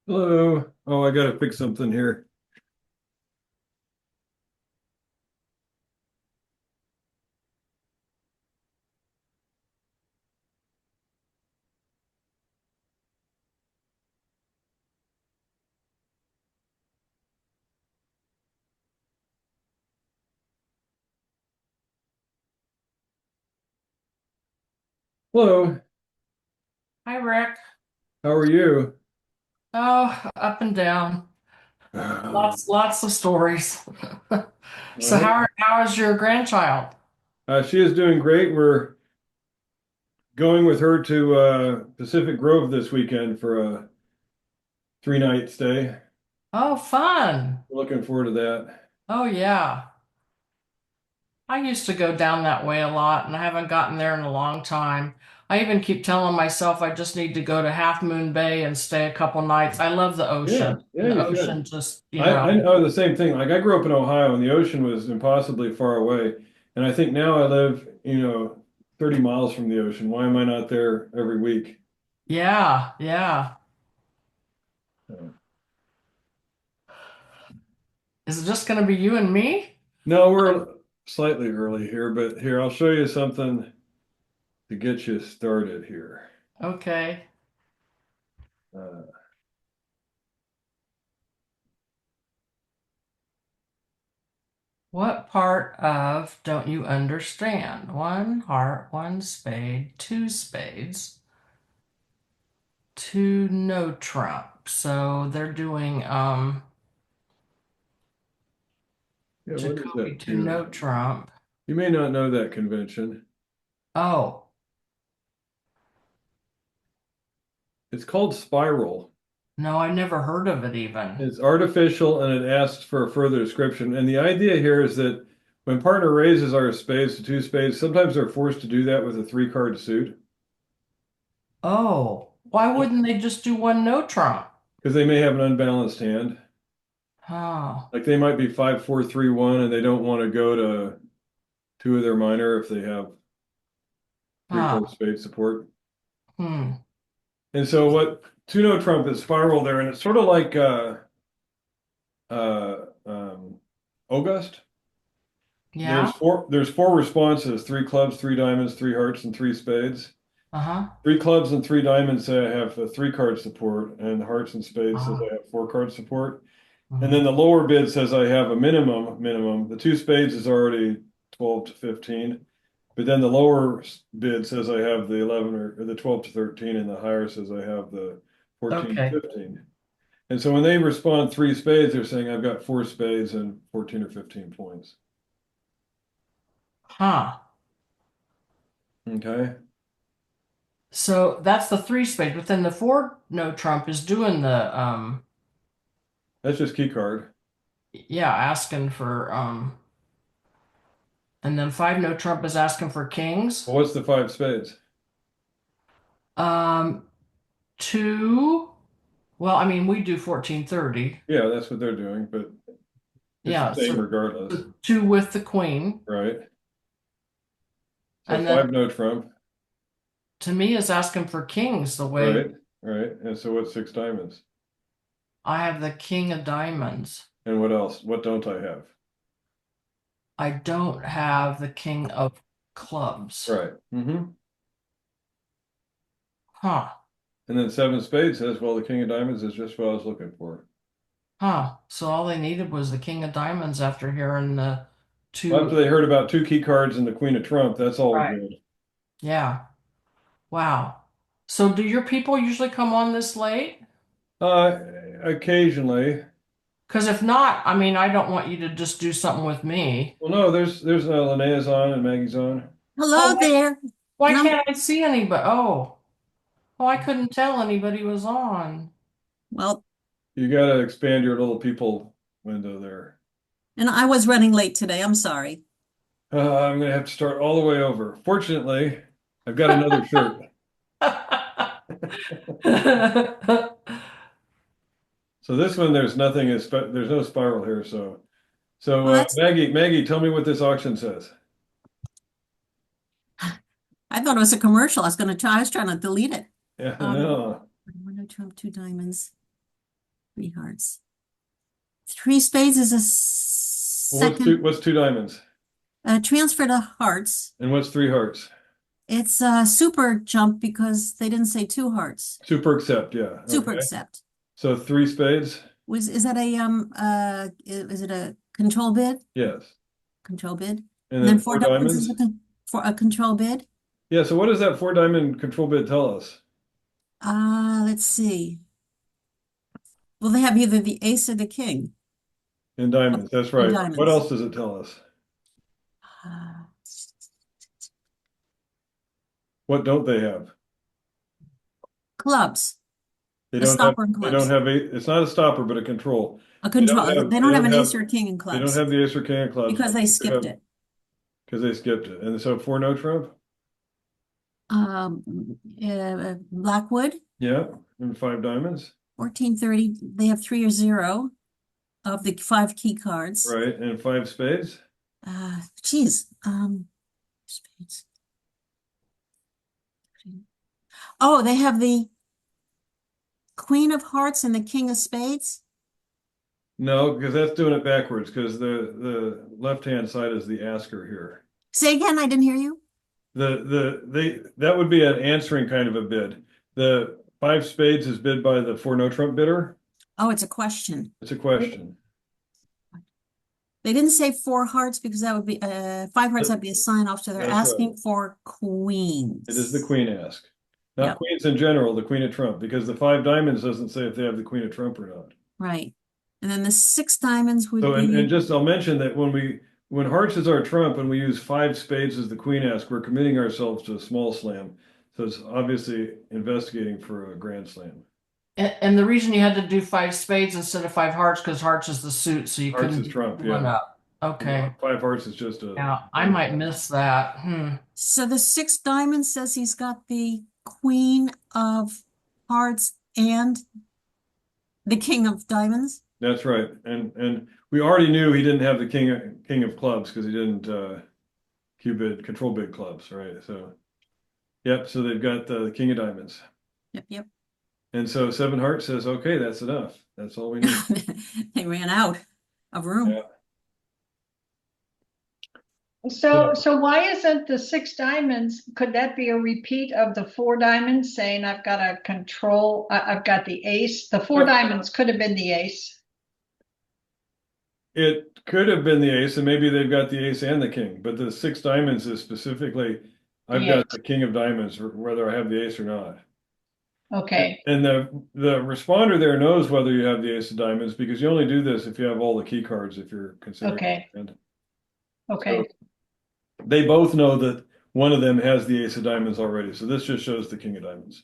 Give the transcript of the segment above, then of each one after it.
Hello. Oh, I gotta fix something here. Hello. Hi, Rick. How are you? Oh, up and down. Lots of stories. So Uh, how is your grandchild? she is doing great. We're going with her to Pacific Grove this weekend for a 3 night stay. Oh, fun. Looking forward to that. Oh, yeah. I used to go down that way a lot, and I haven't gotten there in a long time. I even keep telling myself I just need to go to Half Moon Bay and stay a couple nights. I love the Yeah, ocean. yeah, And the you ocean should. just, I know the same thing. Like I grew up in Ohio and the ocean was impossibly far away. And I think now I live, 30 miles from the ocean. Why am I not there every week? yeah, yeah. Is it just going to be you and me? No, we're slightly early here, but here, I'll show you something to get you started here. Okay. Uh, What part of don't you understand? One heart, one spade, two spades, two no trump. So they're doing yeah, what is Jacoby that two tune? no trump. You may not know that convention. Oh, It's called Spiral. no, I never heard of it even. It's artificial and it asks for a further description. And the idea here is that when partner raises our spades to two spades, sometimes they're forced to do that with a three-card suit Oh, why wouldn't they just do one no trump? because they may have an unbalanced hand. Oh, Like they might be 5-4-3-1 and they don't want to go to two of their minor if they have three-card huh, spade support. hmm, And so what Tuno Trump is spiral there, and it's sort of like August. yeah, There's four responses: three clubs, three diamonds, three hearts, and three spades. uh-huh, Three clubs and three diamonds say I have a three-card support, and hearts and spades says uh-huh, I have four-card support. And then mhm. the lower bid says I have a minimum. The two spades is already 12 to 15. But then the lower bid says I have the 11 or the 12 to 13, and the higher says I have the 14 to Okay, 15. And so when they respond three spades, they're saying I've got four spades and 14 or 15 points. huh. Okay. So that's the three spade, but then the four no trump is doing the That's just key card. yeah, asking for and then five no trump is asking for kings. Well, what's the five spades? Um two, well, I mean we do 1430. Yeah, that's what they're doing, but it's the Yeah, same so regardless, the two with the queen. right? So And then five no trump, to me is asking for kings the way right? Right. And so what's six diamonds? I have the king of diamonds. And what else? What don't I have? I don't have the king of clubs. Right. Huh. And then seven spades says, well, the king of diamonds is just what I was looking for. Huh. So all they needed was the king of diamonds after hearing the Well, two. after they heard about two key cards and the queen of trump, that's all Right. good. Yeah. Wow. So do your people usually come on this late? Uh, Occasionally. Because if not, I mean, I don't want you to just do something with me. Well, no, there's Linnea's on and Maggie's on. Oh, Hello there. why And I'm, can't I see anybody? Oh, I couldn't tell anybody was on. well, You got to expand your little people window there. and I was running late today. I'm sorry. I'm going to have to start all the way over. Fortunately, I've got another shirt. So this one, there's nothing, there's no spiral here. So Well, that's, Maggie, tell me what this auction says. I thought it was a commercial. I was trying to delete it. Yeah, Um, no. one no trump, two diamonds. 3 hearts. 3 spades is a second What's two diamonds? transfer to hearts. And what's three hearts? It's a super jump because they didn't say 2 hearts. Super accept, yeah. Super Okay. accept. So 3 spades? Is that is it a control bid? Yes. Control bid. And then 4 4 diamonds is diamonds? for a control bid. Yeah, so what does that 4 diamond control bid tell us? Let's see. Well, they have either the ace or the king. In diamonds, that's In right. diamonds. What else does it tell us? Uh, What don't they have? Clubs. They A don't have, stopper and they don't clubs. have it's not a stopper, but a control. A control. They don't have an ace or a king in They don't clubs have the ace or king of clubs. because they skipped it. Because they skipped it. And so 4 no trump? Blackwood, Yeah, and 5 diamonds, 1430. They have 3 or 0 of the 5 key cards. right? And 5 spades? Geez. Spades. Oh, they have the Queen of Hearts and the King of Spades. No, because that's doing it backwards, because the left-hand side is the asker here. Say again, I didn't hear you. That would be an answering kind of a bid. The 5 spades is bid by the 4 no trump bidder. Oh, it's a question. It's a question. They didn't say 4 hearts because that would be 5 hearts. That'd be a sign off. So they're That's asking for queens. It is the queen ask. Not Yep. queens in general, the queen of trump, because the 5 diamonds doesn't say if they have the queen of trump or not. Right. And then the 6 diamonds would So, be and just, I'll mention that when hearts is our trump and we use 5 spades as the queen ask, we're committing ourselves to a small slam. So it's obviously investigating for a grand slam. And the reason you had to do 5 spades instead of 5 hearts because hearts is the suit, so you Hearts couldn't is trump, run yeah. up. Okay. 5 hearts is just a. Yeah, I might miss that. So the 6 diamonds says he's got the Queen of Hearts and the King of Diamonds. That's right. And we already knew he didn't have the king of clubs because he didn't control big clubs, right? So yep, so they've got the king of diamonds. Yep. And so 7 hearts says, okay, that's enough. That's all we need. They ran out of room. Yeah. So why isn't the 6 diamonds, could that be a repeat of the 4 diamonds saying I've got a control, I've got the ace? The 4 diamonds could have been the ace. It could have been the ace, and maybe they've got the ace and the king, but the 6 diamonds is specifically, I've got the king of diamonds, whether I have the ace or not. Okay, And the responder there knows whether you have the ace of diamonds because you only do this if you have all the key cards, if you're considering. Okay. And okay. they both know that one of them has the ace of diamonds already. So this just shows the king of diamonds.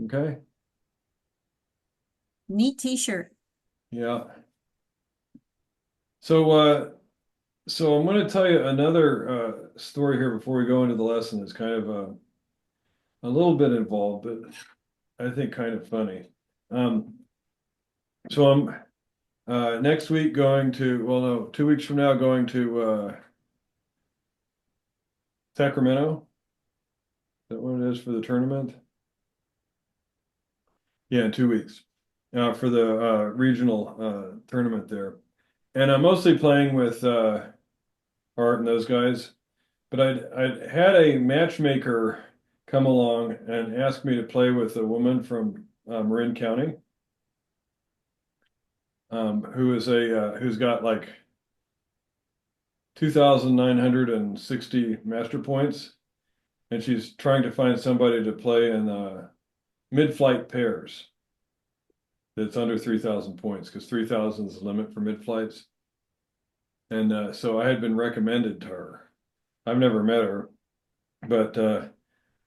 Okay. Neat t-shirt. Yeah. So I'm going to tell you another story here before we go into the lesson. It's kind of a little bit involved, but I think kind of funny. So I'm next week going to, well, no, 2 weeks from now going to Sacramento. Is that what it is for the tournament? Yeah, in 2 weeks for the regional tournament there. And I'm mostly playing with Art and those guys, but I'd had a matchmaker come along and ask me to play with a woman from Marin County, who's got like 2,960 master points, and she's trying to find somebody to play in mid-flight pairs that's under 3,000 points, because 3,000 is the limit for mid-flights. And so I had been recommended to her. I've never met her, but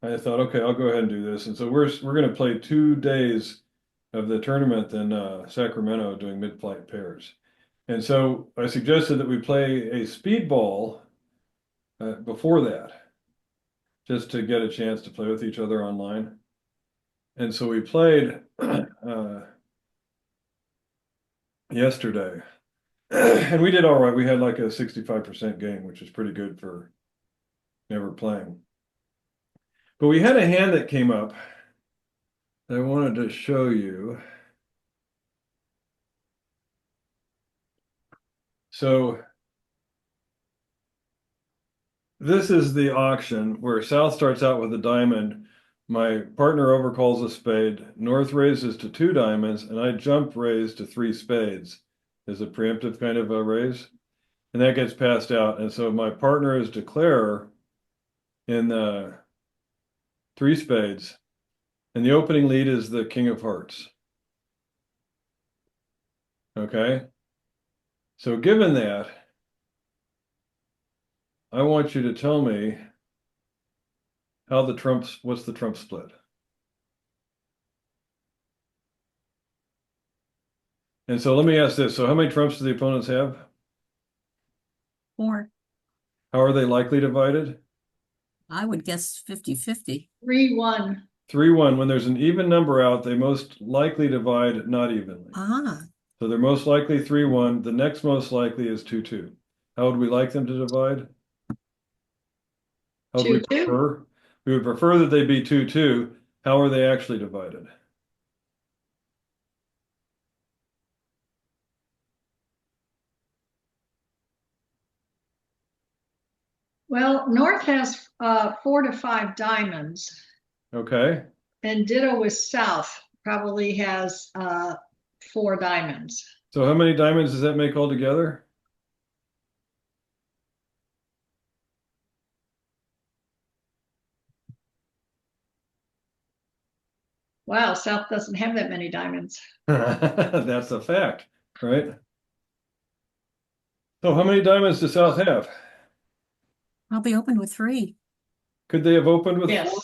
I thought, okay, I'll go ahead and do this. And so we're going to play 2 days of the tournament in Sacramento doing mid-flight pairs. And so I suggested that we play a speedball before that, just to get a chance to play with each other online. And so we played yesterday, and we did all right. We had like a 65% game, which is pretty good for never playing. But we had a hand that came up I wanted to show you. So this is the auction where South starts out with a diamond. My partner overcalls a spade. North raises to 2 diamonds, and I jump raise to 3 spades. Is a preemptive kind of a raise, and that gets passed out. And so my partner is declarer in the 3 spades, and the opening lead is the king of hearts. Okay, so given that, I want you to tell me how what's the trump split? And so let me ask this. So how many trumps do the opponents have? 4. How are they likely divided? I would guess 50-50. 3-1. 3-1. When there's an even number out, they most likely divide not evenly. Ah, So they're most likely 3-1. The next most likely is 2-2. How would we like them to divide? How would we 2-2. prefer? We would prefer that they be 2-2. How are they actually divided? Well, North has 4 to 5 diamonds, Okay. and ditto with South probably has 4 diamonds. So how many diamonds does that make altogether? Wow, South doesn't have that many diamonds. That's a fact, right? So how many diamonds does South have? probably opened with 3. Could they have opened with Yes. 4?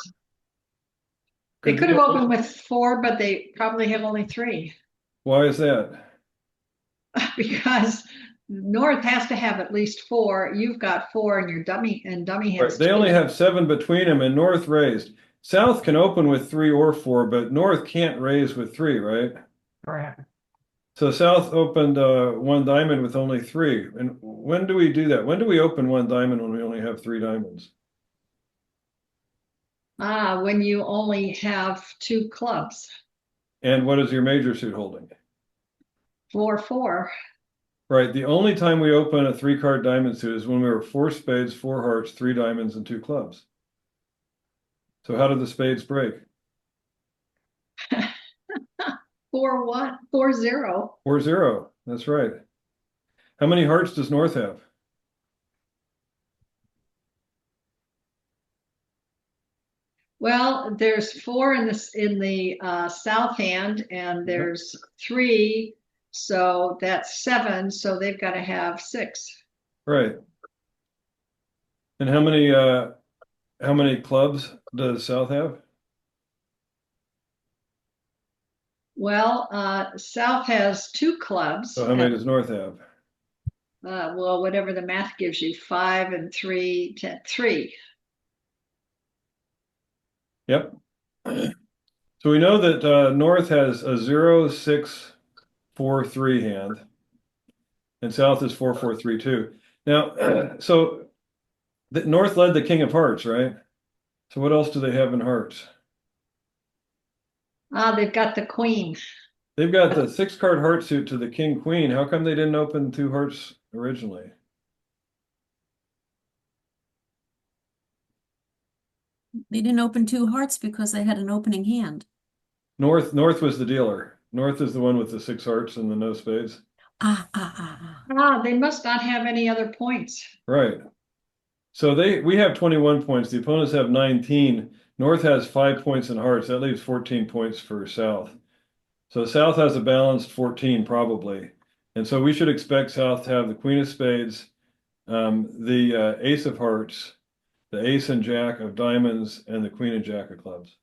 They could have opened with 4, but they probably have only 3 Why is that? because North has to have at least 4. You've got 4, and your dummy Right, has they 2. only have 7 between them, and North raised. South can open with 3 or 4, but North can't raise with 3, right? Correct. So South opened 1 diamond with only 3. And when do we do that? When do we open 1 diamond when we only have 3 diamonds? When you only have 2 clubs, And what is your major suit holding? 4-4. Right, the only time we open a 3-card diamond suit is when we were 4 spades, 4 hearts, 3 diamonds, and 2 clubs. So how did the spades break? 4-1, 4-0. 4-0. That's right. How many hearts does North have? Well, there's 4 in the south hand, and there's 3, so that's 7. So they've got to have 6. Right. And how many clubs does South have? Well, South has 2 clubs. So how many does North have? Well, whatever the math gives you, 5 and 3, 10, 3. Yep. So we know that North has a 0-6-4-3 hand, and South is 4-4-3-2. Now, so the North led the King of Hearts, right? So what else do they have in hearts? They've got the Queen. They've got the 6-card heart suit to the King Queen. How come they didn't open 2 hearts originally? They didn't open 2 hearts because they had an opening hand. North was the dealer. North is the one with the 6 hearts and the no spades. They must not have any other points. Right. So we have 21 points. The opponents have 19. North has 5 points in hearts. That leaves 14 points for South. So South has a balanced 14 probably. And so we should expect South to have the Queen of Spades, the Ace of Hearts, the Ace and Jack of Diamonds, and the Queen and Jack of Clubs.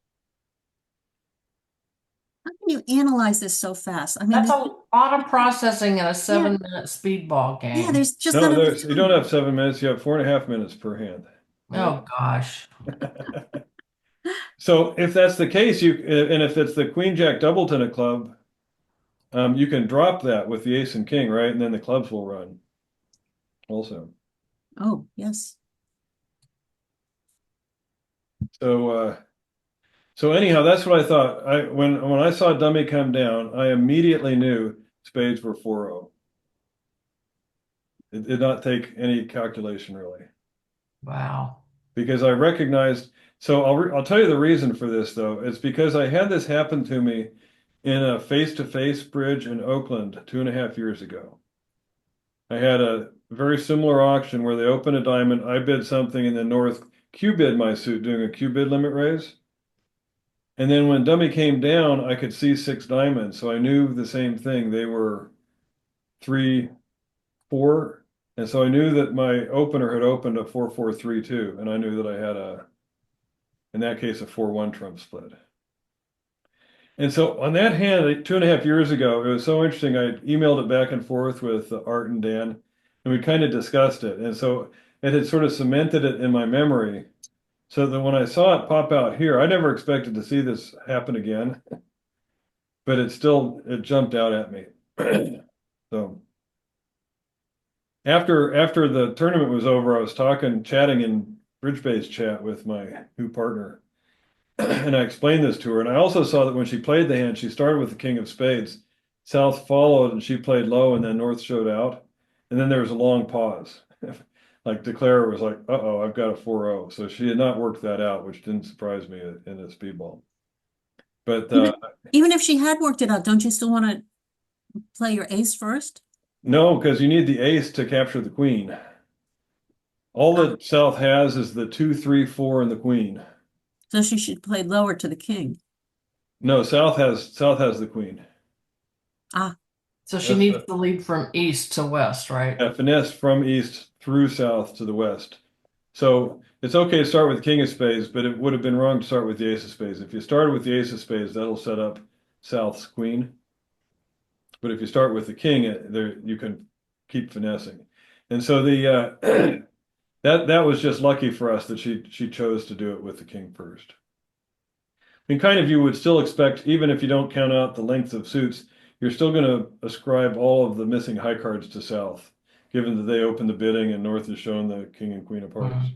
How can you analyze this so fast? I mean, That's a lot of processing in a 7-minute speedball game. yeah, there's just No, not enough you don't time. have 7 minutes. You have 4.5 minutes per hand. Oh gosh. So if that's the case, and if it's the Queen Jack doubleton of club, you can drop that with the Ace and King, right? And then the clubs will run also. Oh, yes. So So anyhow, that's what I thought. When I saw dummy come down, I immediately knew spades were 4-0. It did not take any calculation really, Wow. because I recognized. So I'll tell you the reason for this though. It's because I had this happen to me in a face-to-face bridge in Oakland 2.5 years ago. I had a very similar auction where they opened a diamond. I bid something, and then North Q bid my suit doing a Q bid limit raise. And then when dummy came down, I could see 6 diamonds. So I knew the same thing. They were 3-4. And so I knew that my opener had opened a 4-4-3-2. And I knew that I had in that case, a 4-1 trump split. And so on that hand, 2.5 years ago, it was so interesting. I emailed it back and forth with Art and Dan, and we kind of discussed it. And so it had sort of cemented it in my memory. So that when I saw it pop out here, I never expected to see this happen again, but it jumped out at me. So after the tournament was over, I was chatting in Bridge-based chat with my new partner, and I explained this to her. And I also saw that when she played the hand, she started with the king of spades. South followed, and she played low, and then North showed out. And then there was a long pause. Like Declare was like, uh-oh, I've got a 4-0. So she had not worked that out, which didn't surprise me in a speedball. But Even if she had worked it out, don't you still want to play your ace first? no, because you need the ace to capture the queen. All that South has is the 2, 3, 4, and the queen. So she should play lower to the king. No, South has the queen. Ah, So she needs to lead from east to west, right? Finesse from east through south to the west. So it's okay to start with the king of spades, but it would have been wrong to start with the ace of spades. If you started with the ace of spades, that'll set up South's queen. But if you start with the king, you can keep finessing. And so the that was just lucky for us that she chose to do it with the king first. I mean, kind of you would still expect, even if you don't count out the length of suits, you're still going to ascribe all of the missing high cards to South, given that they opened the bidding and North has shown the king and queen of hearts.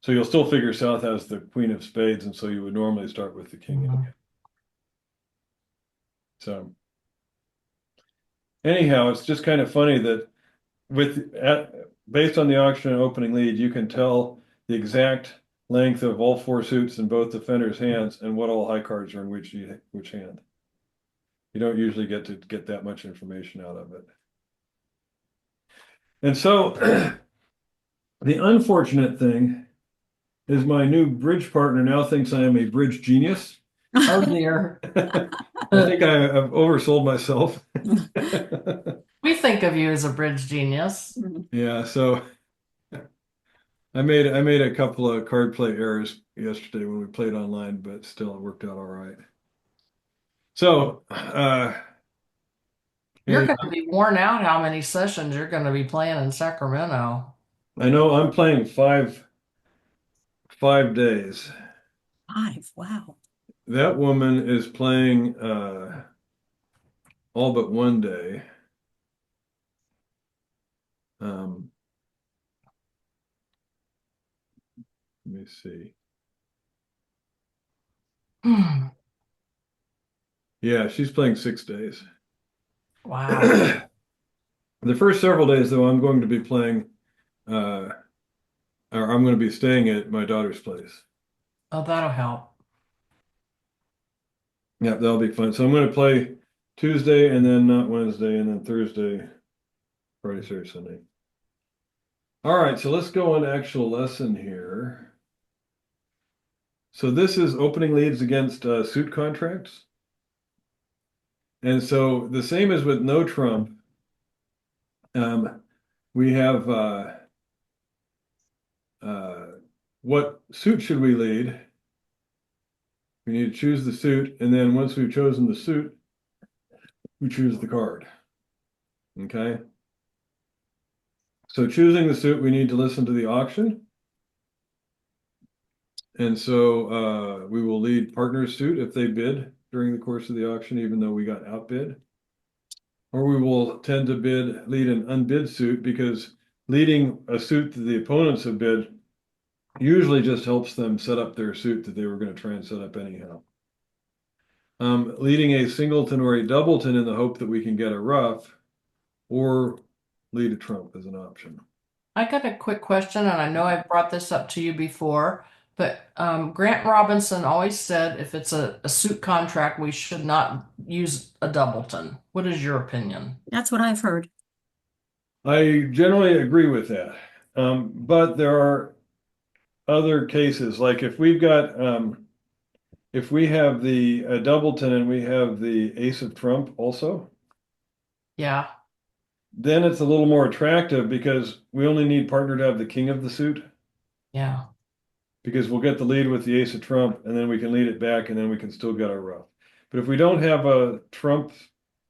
So you'll still figure South has the queen of spades, and so you would normally start with the king. So anyhow, it's just kind of funny that based on the auction and opening lead, you can tell the exact length of all 4 suits in both defenders' hands and what all high cards are in which hand. You don't usually get to get that much information out of it. And so the unfortunate thing is my new bridge partner now thinks I am a bridge genius. Oh dear. I think I've oversold myself. We think of you as a bridge genius. Yeah, so I made a couple of card play errors yesterday when we played online, but still it worked out all right. So You're going to be worn out how many sessions you're going to be playing in Sacramento. I know I'm playing 5 days. 5, wow. That woman is playing all but 1 day. Let me see. Yeah, she's playing 6 days. Wow. The first several days, though, I'm going to be playing, or I'm going to be staying at my daughter's place. Oh, that'll help. Yeah, that'll be fun. So I'm going to play Tuesday and then not Wednesday and then Thursday, Friday, Saturday, Sunday. All right, so let's go on to actual lesson here. So this is opening leads against suit contracts. And so the same as with no trump, we have what suit should we lead? We need to choose the suit, and then once we've chosen the suit, we choose the card. Okay? So choosing the suit, we need to listen to the auction. And so we will lead partner's suit if they bid during the course of the auction, even though we got outbid. Or we will tend to lead an unbid suit, because leading a suit that the opponents have bid usually just helps them set up their suit that they were going to try and set up anyhow. Leading a singleton or a doubleton in the hope that we can get a ruff, or lead a trump as an option. I got a quick question, and I know I've brought this up to you before, but Grant Robinson always said if it's a suit contract, we should not use a doubleton. What is your opinion? That's what I've heard. I generally agree with that. But there are other cases, like if we've got, if we have the doubleton and we have the ace of trump also, Yeah, then it's a little more attractive because we only need partner to have the king of the suit, yeah. because we'll get the lead with the ace of trump and then we can lead it back and then we can still get our ruff. But if we don't have a trump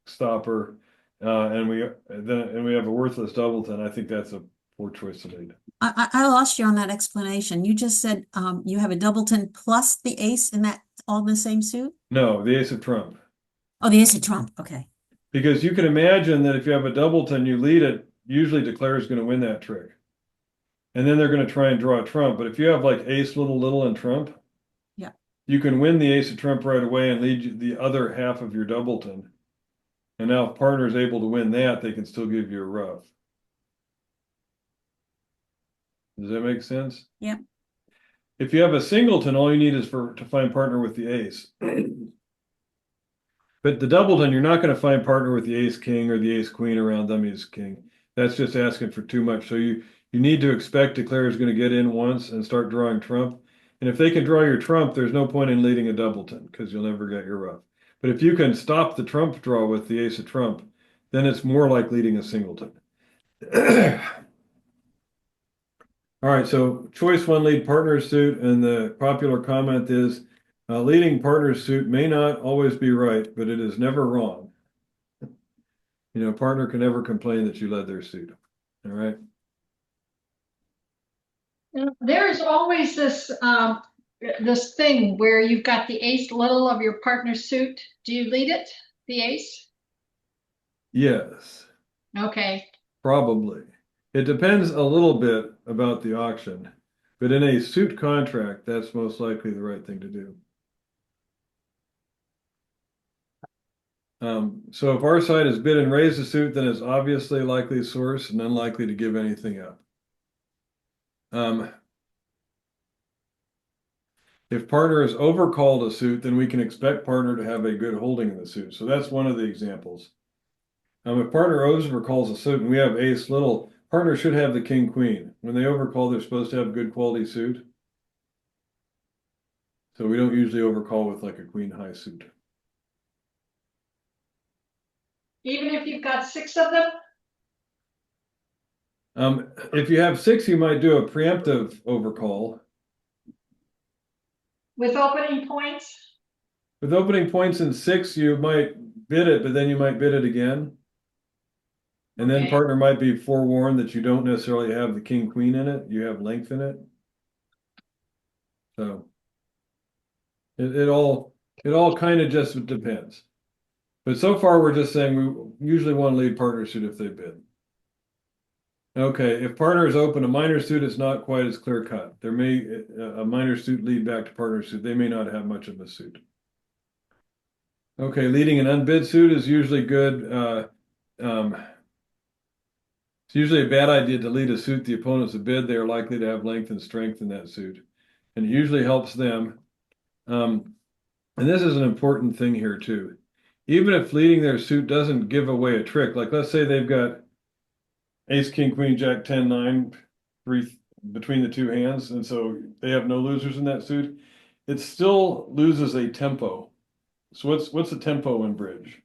stopper, and we have a worthless doubleton, I think that's a poor choice to lead. I lost you on that explanation. You just said you have a doubleton plus the ace and that all in the same suit? No, the ace of trump. Oh, the ace of trump. Okay. Because you can imagine that if you have a doubleton, you lead it, usually declare is going to win that trick. And then they're going to try and draw a trump. But if you have like ace little and trump, yeah, you can win the ace of trump right away and lead the other half of your doubleton. And now if partner is able to win that, they can still give you a ruff. Does that make sense? Yeah. If you have a singleton, all you need is to find partner with the ace. But the doubleton, you're not going to find partner with the ace king or the ace queen around them ace king. That's just asking for too much. So you need to expect declare is going to get in once and start drawing trump. And if they can draw your trump, there's no point in leading a doubleton because you'll never get your ruff. But if you can stop the trump draw with the ace of trump, then it's more like leading a singleton. All right, so choice one, lead partner suit, and the popular comment is leading partner suit may not always be right, but it is never wrong. You know, partner can never complain that you led their suit. All right. There's always this thing where you've got the ace little of your partner's suit. Do you lead it, the ace? Yes, Okay. probably. It depends a little bit about the auction, but in a suit contract, that's most likely the right thing to do. So if our side is bid and raise the suit, then it's obviously likely source and unlikely to give anything up. If partner has overcalled a suit, then we can expect partner to have a good holding in the suit. So that's one of the examples. If partner overcalls a suit and we have ace little, partner should have the king queen. When they overcall, they're supposed to have good quality suit. So we don't usually overcall with like a queen high suit. Even if you've got 6 of them? If you have 6, you might do a preemptive overcall. With opening points? With opening points in 6, you might bid it, but then you might bid it again. And then Okay. partner might be forewarned that you don't necessarily have the king queen in it, you have length in it. So it all kind of just depends. But so far we're just saying we usually want to lead partner suit if they bid. Okay, if partner is open a minor suit, it's not quite as clear cut. There may a minor suit lead back to partner suit. They may not have much of a suit. Okay, leading an unbid suit is usually good. It's usually a bad idea to lead a suit the opponent's a bid. They are likely to have length and strength in that suit. And it usually helps them. And this is an important thing here too. Even if leading their suit doesn't give away a trick, like let's say they've got ace, king, queen, jack, 10, 9, 3 between the two hands, and so they have no losers in that suit, it still loses a tempo. So what's the tempo in bridge?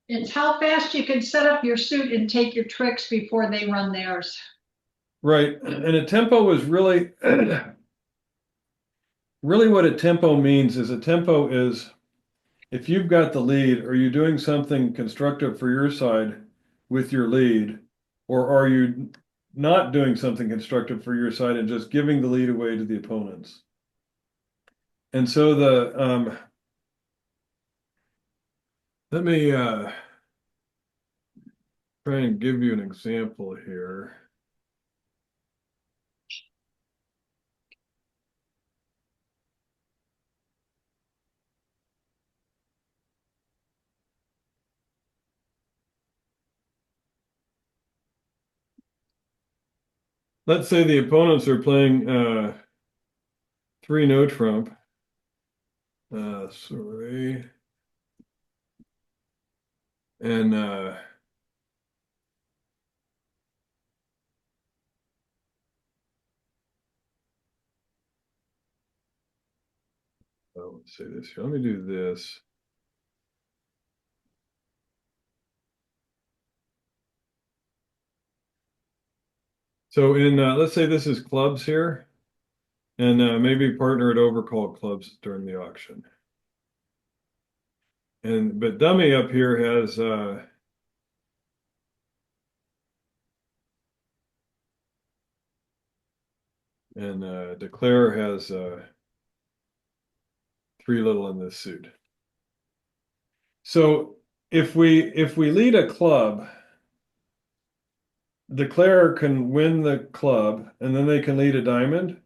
It's how fast you can set up your suit and take your tricks before they run theirs. Right, and a tempo is really, really what a tempo means is a tempo is if you've got the lead, are you doing something constructive for your side with your lead, or are you not doing something constructive for your side and just giving the lead away to the opponents? And so let me try and give you an example here. let's say the opponents are playing 3 no trump. Sorry. And let's say this here. Let me do this. So in let's say this is clubs here, and maybe partner had overcalled clubs during the auction. And but dummy up here has and declare has 3 little in this suit. So if we lead a club, declare can win the club, and then they can lead a diamond,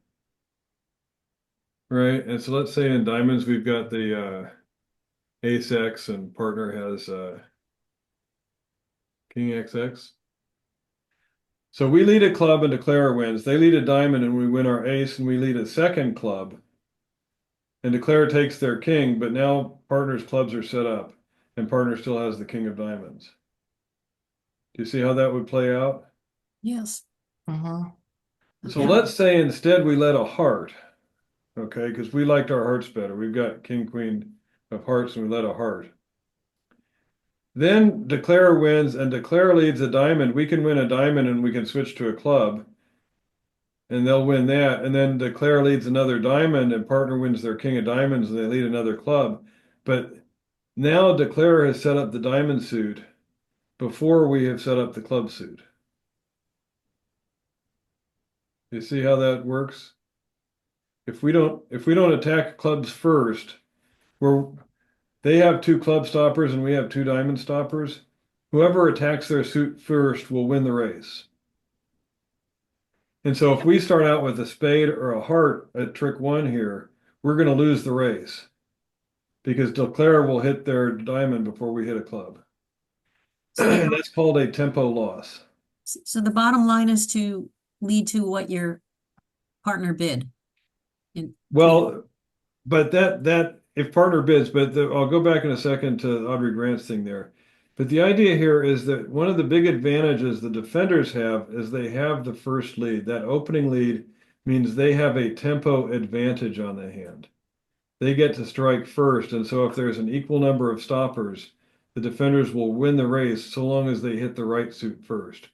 right? And so let's say in diamonds we've got the ace X, and partner has king XX. So we lead a club and declare wins. They lead a diamond and we win our ace, and we lead a second club. And declare takes their king, but now partner's clubs are set up, and partner still has the king of diamonds. Do you see how that would play out? Yes. So Yeah. let's say instead we let a heart, okay, because we liked our hearts better. We've got king, queen of hearts, and we let a heart. Then declare wins, and declare leads a diamond. We can win a diamond and we can switch to a club, and they'll win that. And then declare leads another diamond, and partner wins their king of diamonds, and they lead another club. But now declare has set up the diamond suit before we have set up the club suit. You see how that works? If we don't attack clubs first, they have 2 club stoppers and we have 2 diamond stoppers. Whoever attacks their suit first will win the race. And so if we start out with a spade or a heart at trick 1 here, we're going to lose the race because declare will hit their diamond before we hit a club. So, That's called a tempo loss. so the bottom line is to lead to what your partner bid. Well, but that if partner bids, but I'll go back in a second to Audrey Grant's thing there. But the idea here is that one of the big advantages the defenders have is they have the first lead. That opening lead means they have a tempo advantage on the hand. They get to strike first, and so if there's an equal number of stoppers, the defenders will win the race so long as they hit the right suit first.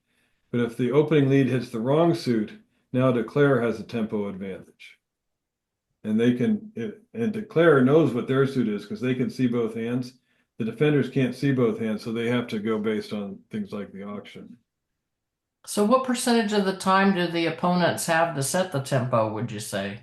But if the opening lead hits the wrong suit, now declare has a tempo advantage. And they can, and declare knows what their suit is because they can see both hands. The defenders can't see both hands, so they have to go based on things like the auction. So what percentage of the time do the opponents have to set the tempo, would you say?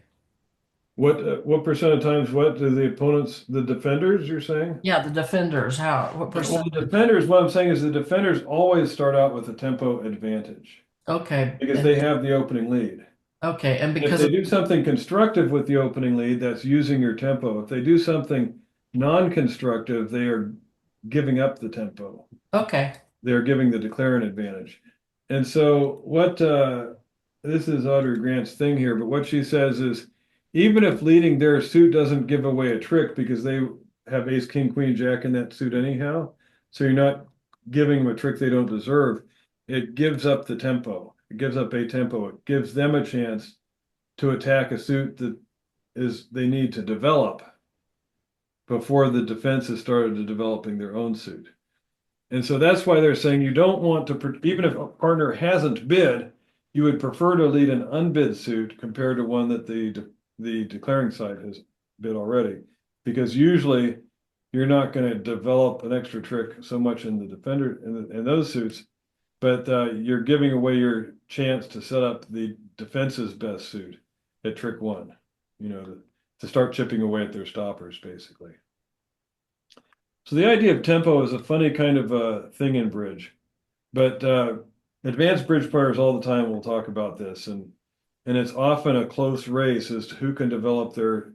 What percent of times what do the opponents, the defenders, you're saying? Yeah, the defenders, what Well, percent? the defenders, what I'm saying is the defenders always start out with a tempo advantage Okay. because they have the opening lead. Okay, and If because they do something constructive with the opening lead, that's using your tempo. If they do something non-constructive, they are giving up the tempo. okay. They're giving the declare an advantage. And so what this is Audrey Grant's thing here, but what she says is even if leading their suit doesn't give away a trick because they have ace, king, queen, jack in that suit anyhow, so you're not giving them a trick they don't deserve, it gives up the tempo. It gives up a tempo. It gives them a chance to attack a suit that they need to develop before the defense has started to developing their own suit. And so that's why they're saying you don't want to, even if a partner hasn't bid, you would prefer to lead an unbid suit compared to one that the declaring side has bid already. Because usually you're not going to develop an extra trick so much in the defender in those suits, but you're giving away your chance to set up the defense's best suit at trick 1, to start chipping away at their stoppers, basically. So the idea of tempo is a funny kind of thing in bridge, but advanced bridge players all the time will talk about this, and it's often a close race as to who can develop their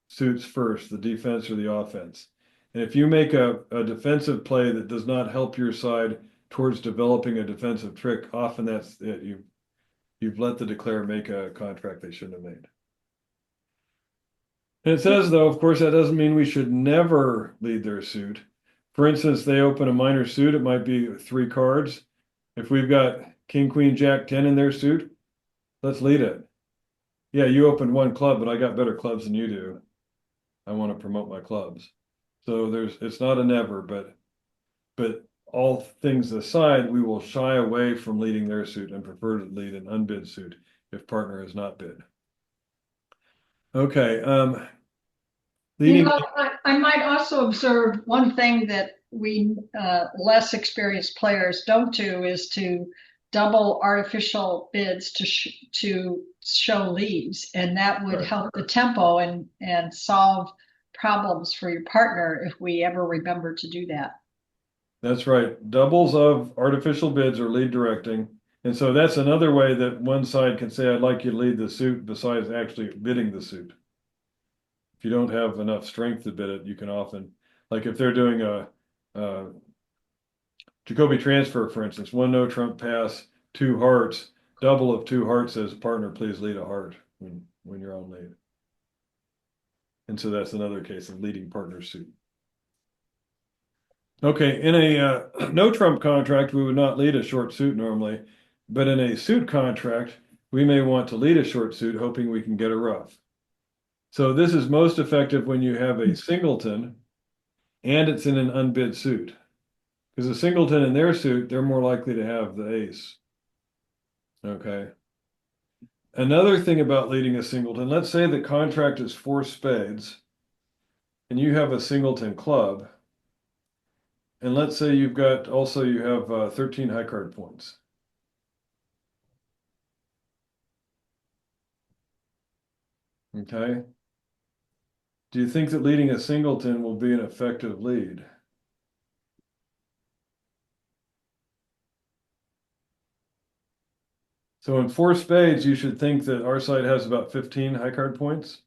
suits first, the defense or the offense. And if you make a defensive play that does not help your side towards developing a defensive trick, often that's it. You've let the declarer make a contract they shouldn't have made. And it says, though, of course, that doesn't mean we should never lead their suit. For instance, they open a minor suit, it might be 3 cards. If we've got king, queen, jack, 10 in their suit, let's lead it. Yeah, you opened 1 club, but I got better clubs than you do. I want to promote my clubs. So it's not a never, but all things aside, we will shy away from leading their suit and prefer to lead an unbid suit if partner has not bid. Okay, leading. I might also observe one thing that we less experienced players don't do is to double artificial bids to show leads, and that would Right. help the tempo and solve problems for your partner if we ever remember to do that. That's right. Doubles of artificial bids are lead directing. And so that's another way that one side can say, I'd like you to lead the suit besides actually bidding the suit. If you don't have enough strength to bid it, you can often, like if they're doing a Jacoby transfer, for instance, 1 no trump pass, 2 hearts, double of 2 hearts says partner, please lead a heart when you're on lead. And so that's another case of leading partner suit. Okay, in a no trump contract, we would not lead a short suit normally, but in a suit contract, we may want to lead a short suit, hoping we can get a rough. So this is most effective when you have a singleton and it's in an unbid suit. Because a singleton in their suit, they're more likely to have the ace. Okay. Another thing about leading a singleton, let's say the contract is 4 spades and you have a singleton club. And let's say you have 13 high card points. Okay. Do you think that leading a singleton will be an effective lead? So in 4 spades, you should think that our side has about 15 high card points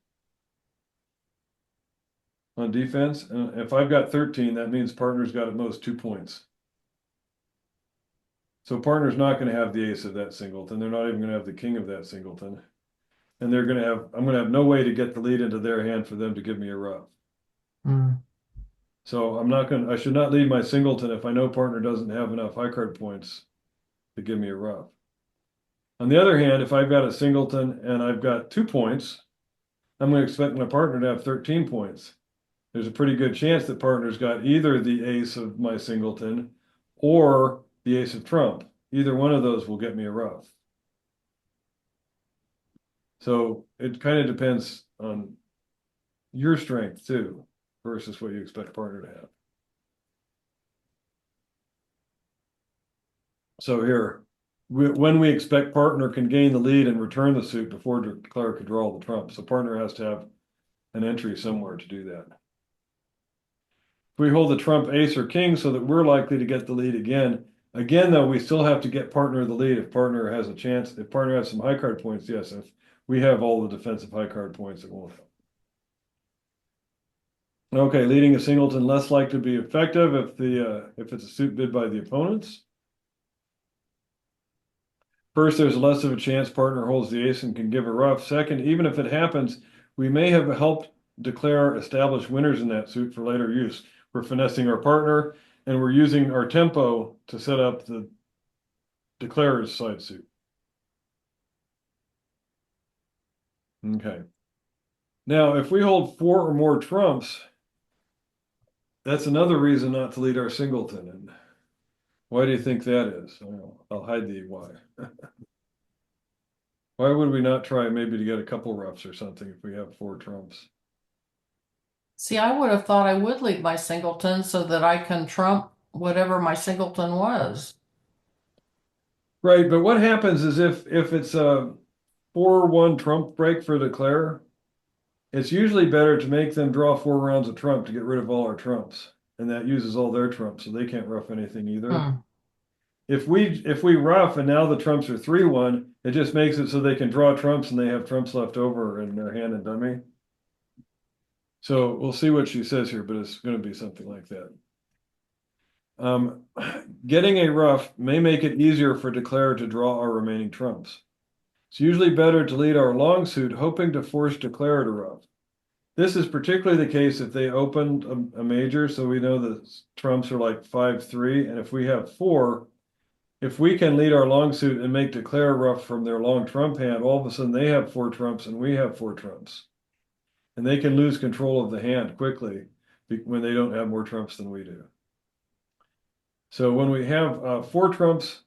on defense. And if I've got 13, that means partner's got at most 2 points. So partner's not going to have the ace of that singleton. They're not even going to have the king of that singleton. And I'm going to have no way to get the lead into their hand for them to give me a rough. So I should not lead my singleton if I know partner doesn't have enough high card points to give me a rough. On the other hand, if I've got a singleton and I've got 2 points, I'm going to expect my partner to have 13 points. There's a pretty good chance that partner's got either the ace of my singleton or the ace of trump. Either one of those will get me a rough. So it kind of depends on your strength too, versus what you expect partner to have. So here, when we expect partner can gain the lead and return the suit before declarer could draw the trump. So partner has to have an entry somewhere to do that. If we hold the trump ace or king so that we're likely to get the lead again though, we still have to get partner the lead if partner has a chance. If partner has some high card points, yes. If we have all the defensive high card points, it won't help. Okay, leading a singleton less likely to be effective if it's a suit bid by the opponents. First, there's less of a chance partner holds the ace and can give a rough. Second, even if it happens, we may have helped declare established winners in that suit for later use. We're finessing our partner and we're using our tempo to set up the declarer's side suit. Okay. Now, if we hold 4 or more trumps, that's another reason not to lead our singleton. And why do you think that is? I'll hide the why. Why would we not try maybe to get a couple roughs or something if we have 4 trumps? See, I would have thought I would lead my singleton so that I can trump whatever my singleton was. Right, but what happens is if it's a 4-1 trump break for declarer, it's usually better to make them draw 4 rounds of trump to get rid of all our trumps. And that uses all their trumps, so they can't rough anything either. If we rough and now the trumps are 3-1, it just makes it so they can draw trumps and they have trumps left over in their hand and dummy. So we'll see what she says here, but it's going to be something like that. Getting a rough may make it easier for declarer to draw our remaining trumps. It's usually better to lead our long suit, hoping to force declare to ruff. This is particularly the case if they opened a major, so we know the trumps are like 5-3, and if we have 4, if we can lead our long suit and make declare ruff from their long trump hand, all of a sudden they have 4 trumps and we have 4 trumps. And they can lose control of the hand quickly when they don't have more trumps than we do. So when we have 4 trumps,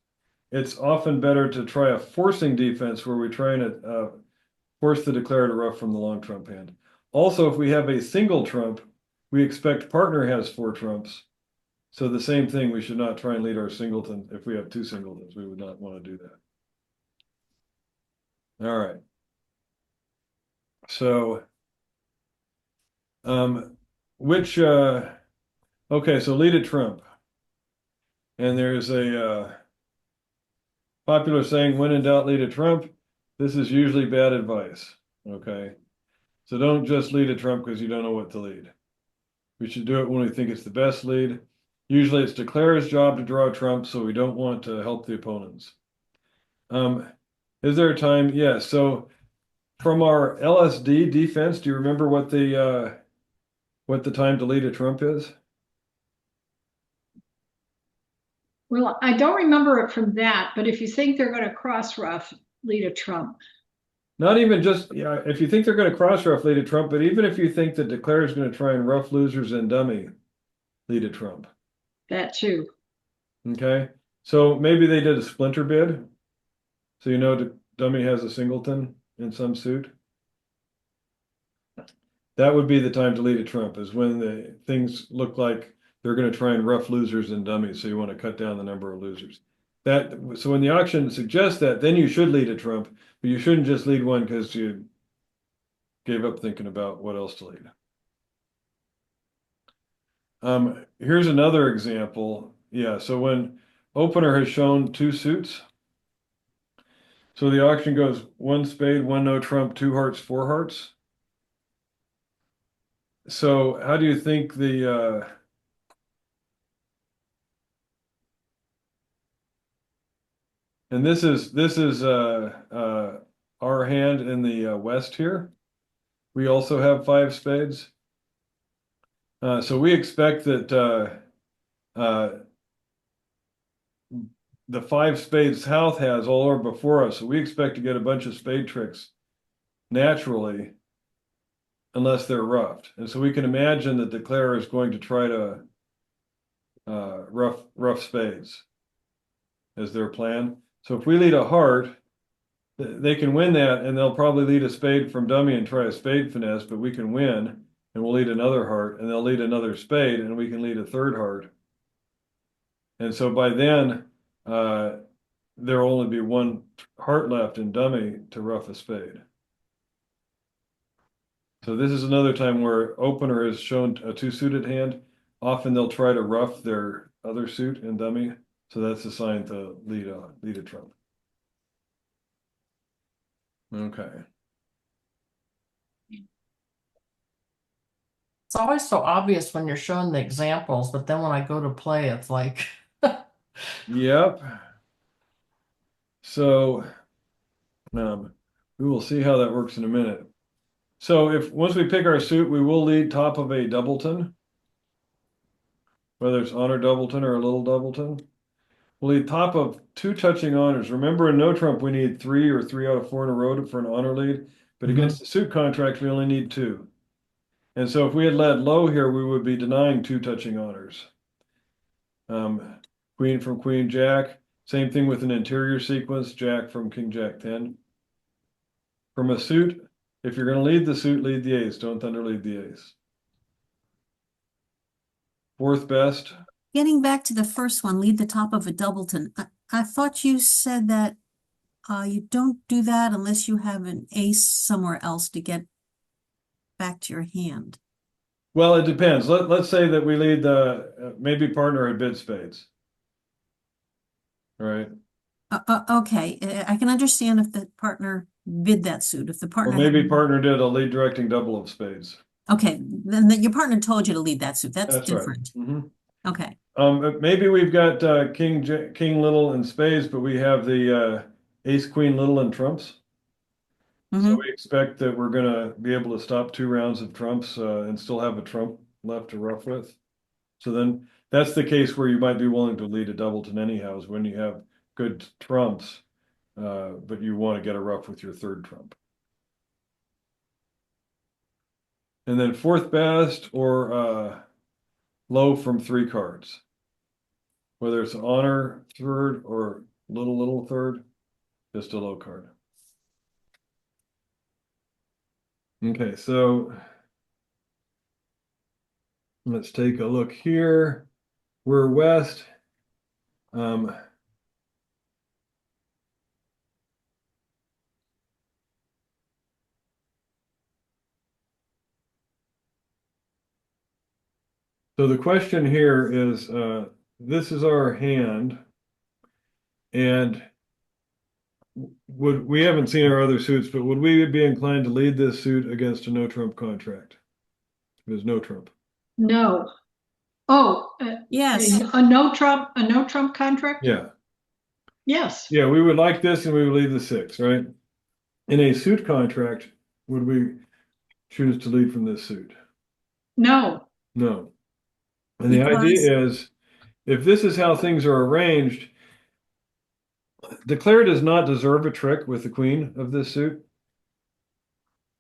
it's often better to try a forcing defense where we try and force the declare to ruff from the long trump hand. Also, if we have a single trump, we expect partner has 4 trumps. So the same thing, we should not try and lead our singleton. If we have 2 singletons, we would not want to do that. All right. So, okay, so lead a trump. And there's a popular saying, when in doubt, lead a trump. This is usually bad advice, okay? So don't just lead a trump because you don't know what to lead. We should do it when we think it's the best lead. Usually it's declare's job to draw a trump, so we don't want to help the opponents. Is there a time? Yes. So from our LSD defense, do you remember what the time to lead a trump is? Well, I don't remember it from that, but if you think they're going to cross ruff, lead a trump. Not even just, yeah, if you think they're going to cross ruff, lead a trump, but even if you think the declare is going to try and ruff losers and dummy, lead a trump. That too. Okay. So maybe they did a splinter bid. So you know dummy has a singleton in some suit. That would be the time to lead a trump, is when the things look like they're going to try and ruff losers and dummies. So you want to cut down the number of losers. So when the auction suggests that, then you should lead a trump, but you shouldn't just lead one because you gave up thinking about what else to lead. Here's another example. Yeah, so when opener has shown 2 suits, so the auction goes 1 spade, 1 no trump, 2 hearts, 4 hearts. So how do you think the and this is our hand in the west here. We also have 5 spades. So we expect that the 5 spades south has all over before us. So we expect to get a bunch of spade tricks naturally, unless they're ruffed. And so we can imagine that the declarer is going to try to rough spades as their plan. So if we lead a heart, they can win that, and they'll probably lead a spade from dummy and try a spade finesse, but we can win, and we'll lead another heart, and they'll lead another spade, and we can lead a 3rd heart. And so by then, there'll only be 1 heart left in dummy to ruff a spade. So this is another time where opener has shown a 2-suited hand. Often they'll try to ruff their other suit in dummy. So that's a sign to lead a trump. Okay. It's always so obvious when you're showing the examples, but then when I go to play, it's like, Yep. So we will see how that works in a minute. So once we pick our suit, we will lead top of a doubleton, whether it's honor doubleton or a little doubleton. We'll lead top of 2 touching honors. Remember, in no trump, we need 3 or 3 out of 4 in a row for an honor lead, but against the suit contract, we only need 2. And so if we had led low here, we would be denying 2 touching honors. Queen from queen jack. Same thing with an interior sequence, jack from king jack 10. From a suit, if you're going to lead the suit, lead the ace. Don't underlead the ace. 4th best. Getting back to the first one, lead the top of a doubleton. I thought you said that you don't do that unless you have an ace somewhere else to get back to your hand. Well, it depends. Let's say that we lead the maybe partner had bid spades. Right. Okay, I can understand if the partner bid that suit. If the Or partner maybe partner did a lead directing double of spades. Okay, then your partner told you to lead that suit. That's Right. different. Okay. Maybe we've got king little and spades, but we have the ace queen little and trumps. So Mhm. we expect that we're gonna be able to stop 2 rounds of trumps, and still have a trump left to rough with. So then, that's the case where you might be willing to lead a doubleton anyhow, is when you have good trumps, but you want to get a rough with your third trump. And then fourth best or low from 3 cards. Whether it's honor third or little third, just a low card. Okay, so let's take a look here. We're west. So the question here is, this is our hand. And we haven't seen our other suits, but would we be inclined to lead this suit against a no trump contract? There's no trump. No. Oh, Yes. a no Trump contract? Yeah. Yes. Yeah, we would like this and we would lead the 6, right? In a suit contract, would we choose to lead from this suit? No. No. And the Because- idea is, if this is how things are arranged, Declare does not deserve a trick with the queen of this suit.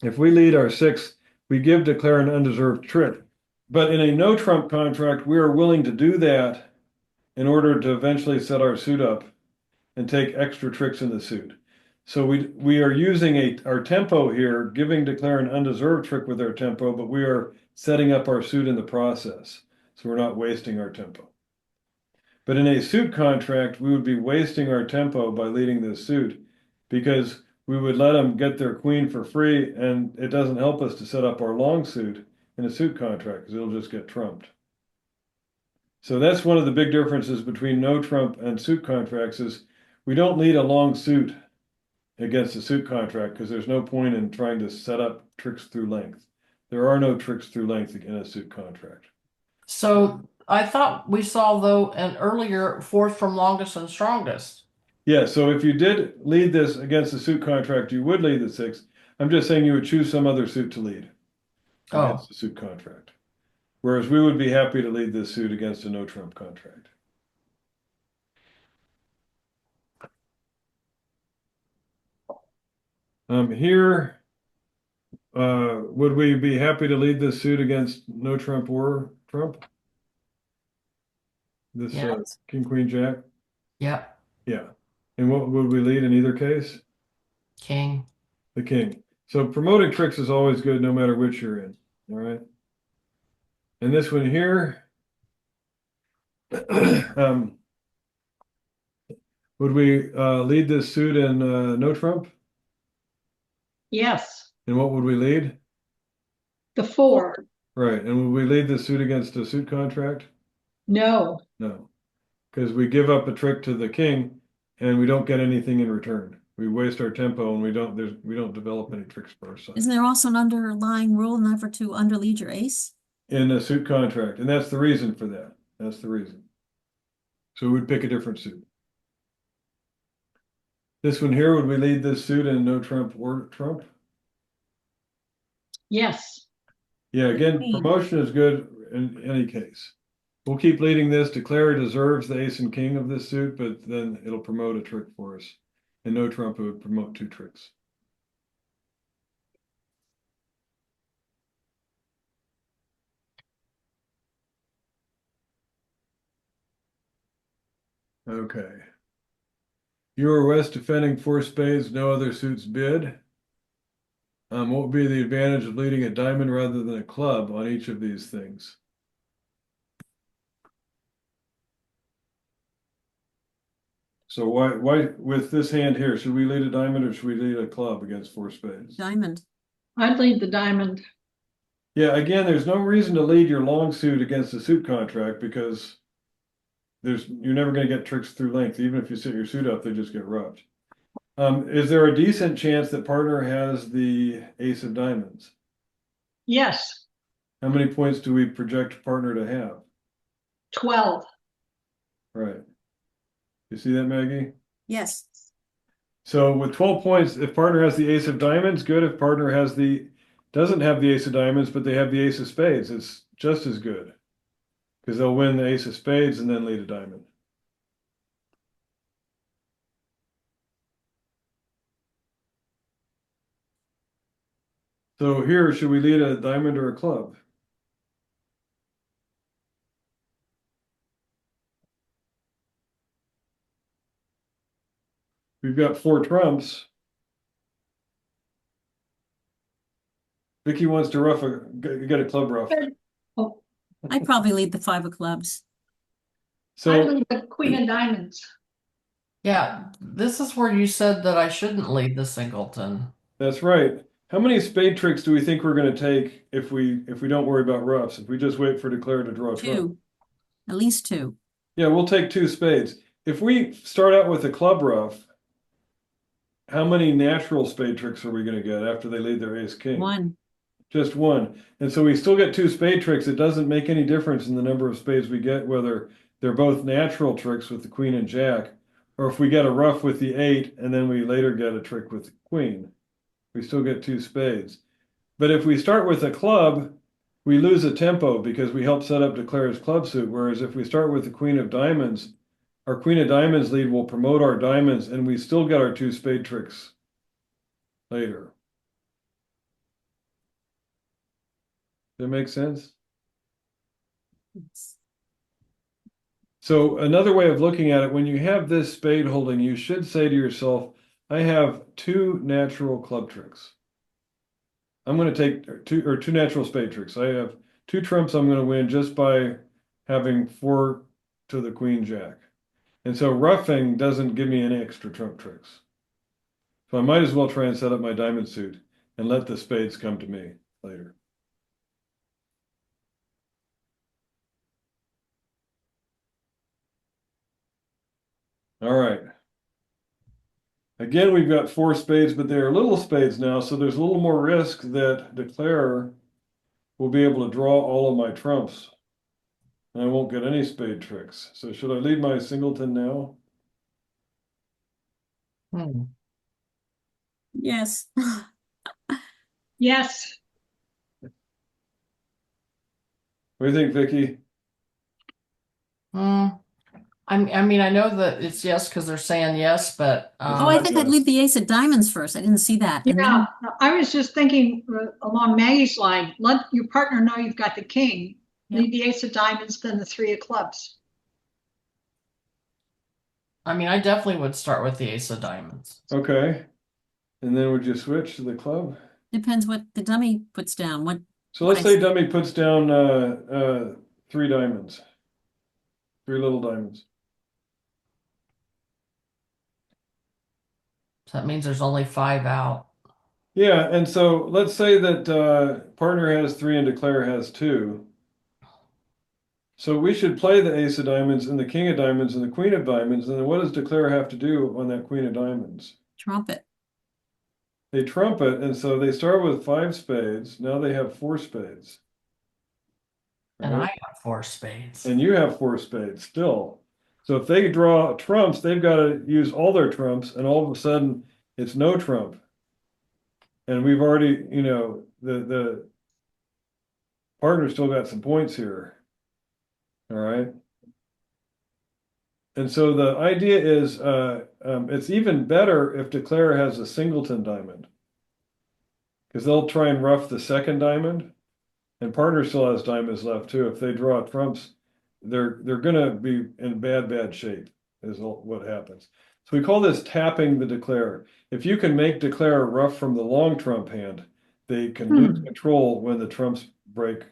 If we lead our 6, we give Declare an undeserved trick. But in a no trump contract, we are willing to do that in order to eventually set our suit up and take extra tricks in the suit. So we are using our tempo here, giving Declare an undeserved trick with our tempo, but we are setting up our suit in the process. So we're not wasting our tempo. But in a suit contract, we would be wasting our tempo by leading this suit because we would let them get their queen for free, and it doesn't help us to set up our long suit in a suit contract because it'll just get trumped. So that's one of the big differences between no trump and suit contracts is we don't lead a long suit against a suit contract because there's no point in trying to set up tricks through length. There are no tricks through length in a suit contract. So I thought we saw though an earlier fourth from longest and strongest. Yeah, so if you did lead this against a suit contract, you would lead the 6. I'm just saying you would choose some other suit to lead Oh, against the suit contract. Whereas we would be happy to lead this suit against a no trump contract. Here, would we be happy to lead this suit against no trump or trump? This Yeah. King, Queen, Jack? yep, Yeah. And what would we lead in either case? king. The king. So promoting tricks is always good no matter which you're in. All right. And this one here, would we lead this suit in no trump? Yes. And what would we lead? The 4. Right. And would we lead this suit against a suit contract? No. No. Because we give up a trick to the king and we don't get anything in return. We waste our tempo and we don't develop any tricks for ourselves. Isn't there also an underlying rule never to underlead your ace? In a suit contract. And that's the reason for that. That's the reason. So we'd pick a different suit. This one here, would we lead this suit in no trump or trump? Yes. Yeah, again, Queen. promotion is good in any case. We'll keep leading this. Declare deserves the ace and king of this suit, but then it'll promote a trick for us. And no trump, it would promote 2 tricks. Okay. You are west defending 4 spades, no other suits bid. What would be the advantage of leading a diamond rather than a club on each of these things? So why with this hand here, should we lead a diamond or should we lead a club against 4 spades? Diamond. I'd lead the diamond. Yeah, again, there's no reason to lead your long suit against a suit contract because you're never going to get tricks through length. Even if you set your suit up, they just get roughed. Is there a decent chance that partner has the ace of diamonds? Yes. How many points do we project partner to have? 12. Right. You see that, Maggie? Yes. So with 12 points, if partner has the ace of diamonds, good. If partner doesn't have the ace of diamonds, but they have the ace of spades, it's just as good. Because they'll win the ace of spades and then lead a diamond. So here, should we lead a diamond or a club? We've got 4 trumps. Vicky wants to get a club ruff. Oh, I'd probably lead the 5 of clubs. I So leave the queen of diamonds. Yeah, this is where you said that I shouldn't lead the singleton. that's right. How many spade tricks do we think we're going to take if we don't worry about roughs? If we just wait for declare to draw a trump? 2. At least 2. Yeah, we'll take 2 spades. If we start out with a club ruff, how many natural spade tricks are we going to get after they lead their ace king? 1. Just 1. And so we still get 2 spade tricks. It doesn't make any difference in the number of spades we get, whether they're both natural tricks with the queen and jack, or if we get a ruff with the 8 and then we later get a trick with the queen. We still get 2 spades. But if we start with a club, we lose a tempo because we help set up declare's club suit. Whereas if we start with the queen of diamonds, our queen of diamonds lead will promote our diamonds and we still get our 2 spade tricks later. Does that make sense? So another way of looking at it, when you have this spade holding, you should say to yourself, I have 2 natural club tricks. I'm going to take 2 natural spade tricks. I have 2 trumps I'm going to win just by having 4 to the queen jack. And so roughing doesn't give me any extra trump tricks. So I might as well try and set up my diamond suit and let the spades come to me later. All right. Again, we've got 4 spades, but they're little spades now, so there's a little more risk that declare will be able to draw all of my trumps. And I won't get any spade tricks. So should I lead my singleton now? Yes. Yes. What do you think, Vicky? I mean, I know that it's yes because they're saying yes, but Oh, I think I'd leave the ace of diamonds first. I didn't see that. And Yeah, then, I was just thinking along Maggie's line, let your partner know you've got the king, leave the ace of diamonds, then the 3 of clubs. I mean, I definitely would start with the ace of diamonds. Okay. And then would you switch to the club? depends what the dummy puts down. What So let's I say see. dummy puts down 3 diamonds. 3 little diamonds. So that means there's only 5 out. Yeah, and so let's say that partner has 3 and declare has 2. So we should play the ace of diamonds and the king of diamonds and the queen of diamonds. And then what does declare have to do on that queen of diamonds? Trumpet. They trump it, and so they start with 5 spades. Now they have 4 spades. And I Right? have 4 spades. And you have 4 spades still. So if they draw trumps, they've got to use all their trumps, and all of a sudden it's no trump. And we've already, the partner still got some points here. All right. And so the idea is it's even better if declare has a singleton diamond. Because they'll try and rough the second diamond. And partner still has diamonds left too. If they draw trumps, they're gonna be in bad shape, is what happens. So we call this tapping the declare. If you can make declare rough from the long trump hand, they can lose control when the trumps break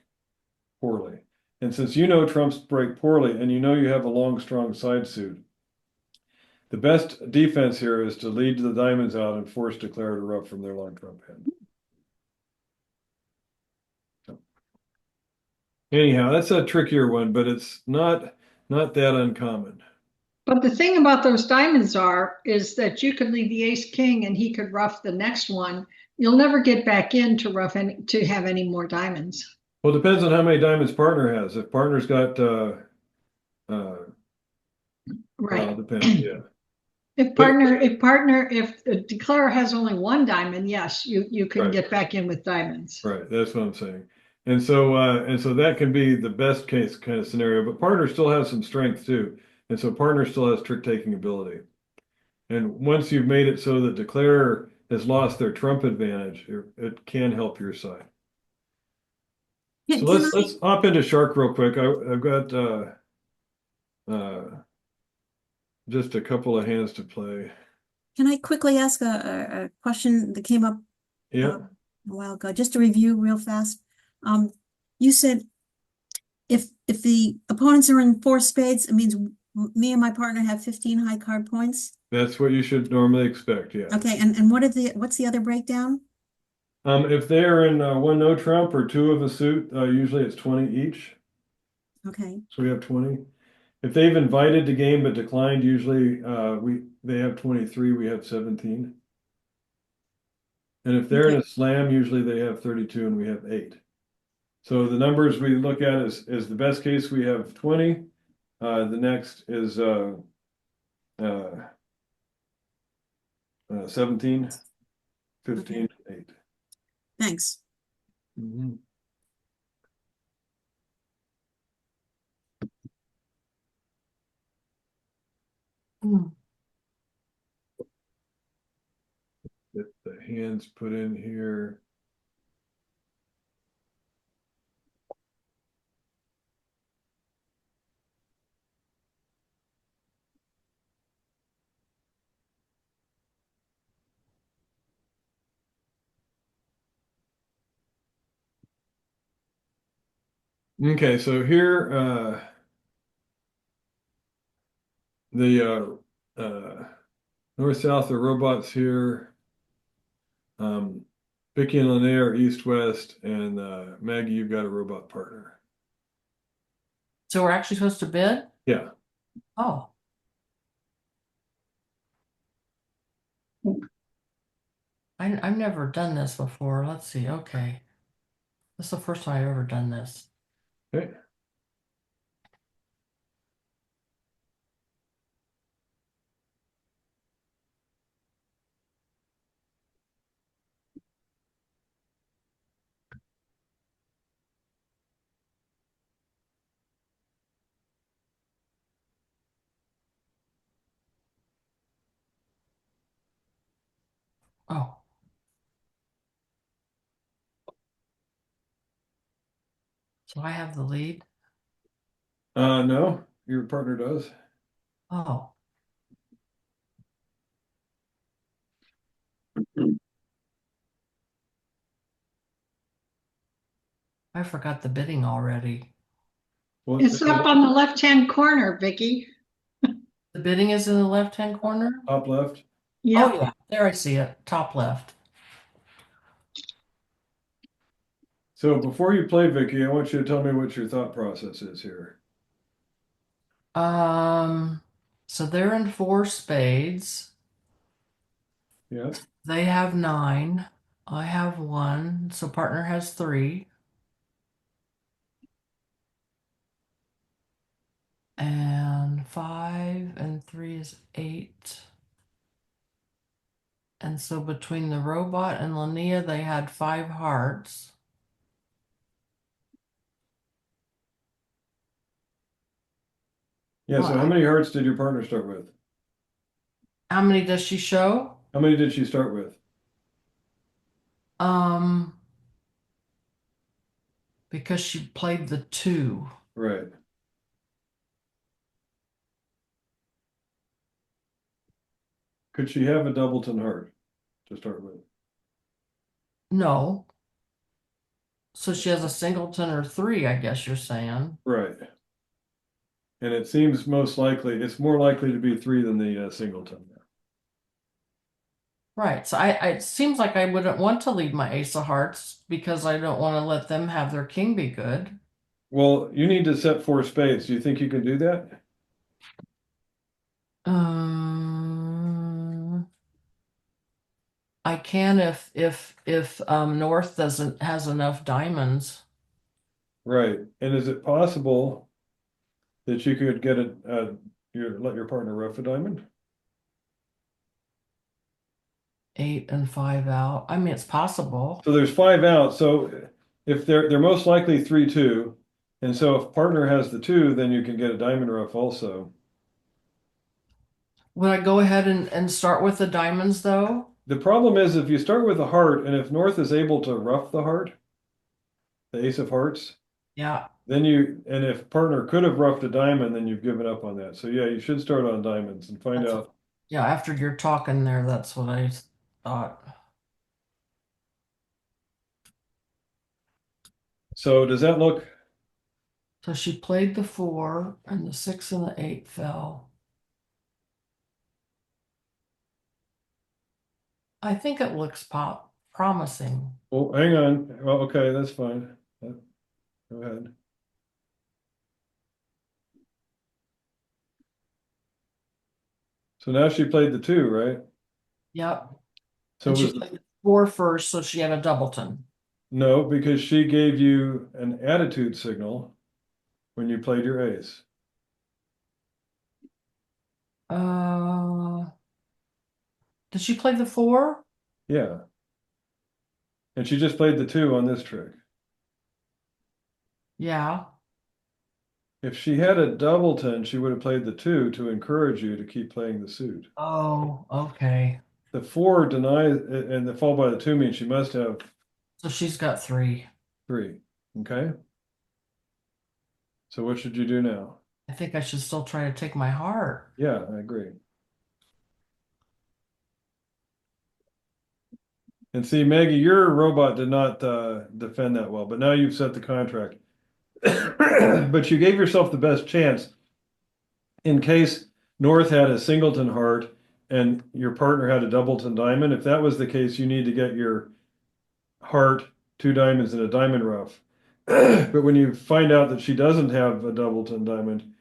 poorly. And since you know trumps break poorly and you know you have a long, strong side suit, the best defense here is to lead the diamonds out and force declare to rough from their long trump hand. Anyhow, that's a trickier one, but it's not that uncommon. But the thing about those diamonds is that you could leave the ace king and he could rough the next one. You'll never get back in to have any more diamonds. Well, it depends on how many diamonds partner has. If partner's got Right. depends, yeah. If the declarer has only one diamond, yes, you can Right. get back in with diamonds. Right, that's what I'm saying. And so that can be the best case kind of scenario, but partner still has some strength too. And so partner still has trick taking ability. And once you've made it so that declarer has lost their trump advantage, it can help your side. So Can I, let's hop into shark real quick. I've got uh just a couple of hands to play. can I quickly ask a question that came up Yeah, a while ago, just to review real fast? You said if the opponents are in four spades, it means me and my partner have 15 high card points. that's what you should normally expect, yeah. Okay, and what's the other breakdown? If they're in one no trump or two of a suit, usually it's 20 each. Okay, So we have 20. If they've invited the game but declined, usually they have 23, we have 17. And if they're in okay, a slam, usually they have 32 and we have 8. So the numbers we look at is the best case we have 20. The next is uh, 17, 15, 8. thanks. Mhm. Hmm. Get the hands put in here. Okay, so here the north-south are robots here. Vicky and Lene are east-west, and Maggie, you've got a robot partner. So we're actually supposed to bid? Yeah. Oh. I've never done this before. Let's see. Okay. This is the first time I've ever done this. Okay. Oh. So I have the lead. No, your partner does. Oh. I forgot the bidding already. Well, It's up on the left-hand corner, Vicky. The bidding is in the left-hand corner? top left. Oh, Yep. yeah. There I see it. Top left. So before you play, Vicky, I want you to tell me what your thought process is here. Um, so they're in four spades. Yeah. They have 9. I have 1. So partner has 3. And 5 and 3 is 8. And so between the robot and Linnea, they had 5 hearts. Yeah. So how many hearts did your partner start with? How many does she show? How many did she start with? Um, because she played the 2. Right. Could she have a doubleton heart to start with? No. So she has a singleton or 3, I guess you're saying. Right. And it seems most likely, it's more likely to be 3 than the singleton. Right. So it seems like I wouldn't want to lead my ace of hearts because I don't want to let them have their king be good. Well, you need to set 4 spades. Do you think you can do that? Um, I can if North doesn't has enough diamonds. Right. And is it possible that you could get let your partner rough a diamond? 8 and 5 out. I mean, it's possible. So there's 5 out, so if they're most likely 3-2. And so if partner has the 2, then you can get a diamond rough also. Would I go ahead and start with the diamonds though? The problem is if you start with a heart, and if North is able to rough the heart, the ace of hearts, Yeah. then and if partner could have roughed a diamond, then you've given up on that. So yeah, you should start on diamonds and find That's- out. Yeah, after you're talking there, that's what I thought. So does that look, So she played the 4 and the 6 and the 8 fell. I think it looks promising. oh, hang on. Well, okay, that's fine. Go ahead. So now she played the 2, right? Yep. So And she was, played the 4 first, so she had a doubleton. no, because she gave you an attitude signal when you played your ace. Did she play the 4? Yeah. And she just played the 2 on this trick. Yeah. If she had a doubleton, she would have played the 2 to encourage you to keep playing the suit. Oh, okay. The 4 denies, and the fall by the 2 means she must have So she's got 3. 3. Okay. So what should you do now? I think I should still try to take my heart. Yeah, I agree. And see, Maggie, your robot did not defend that well, but now you've set the contract. But you gave yourself the best chance in case North had a singleton heart and your partner had a doubleton diamond. If that was the case, you need to get your heart, 2 diamonds, and a diamond rough. But when you find out that she doesn't have a doubleton diamond,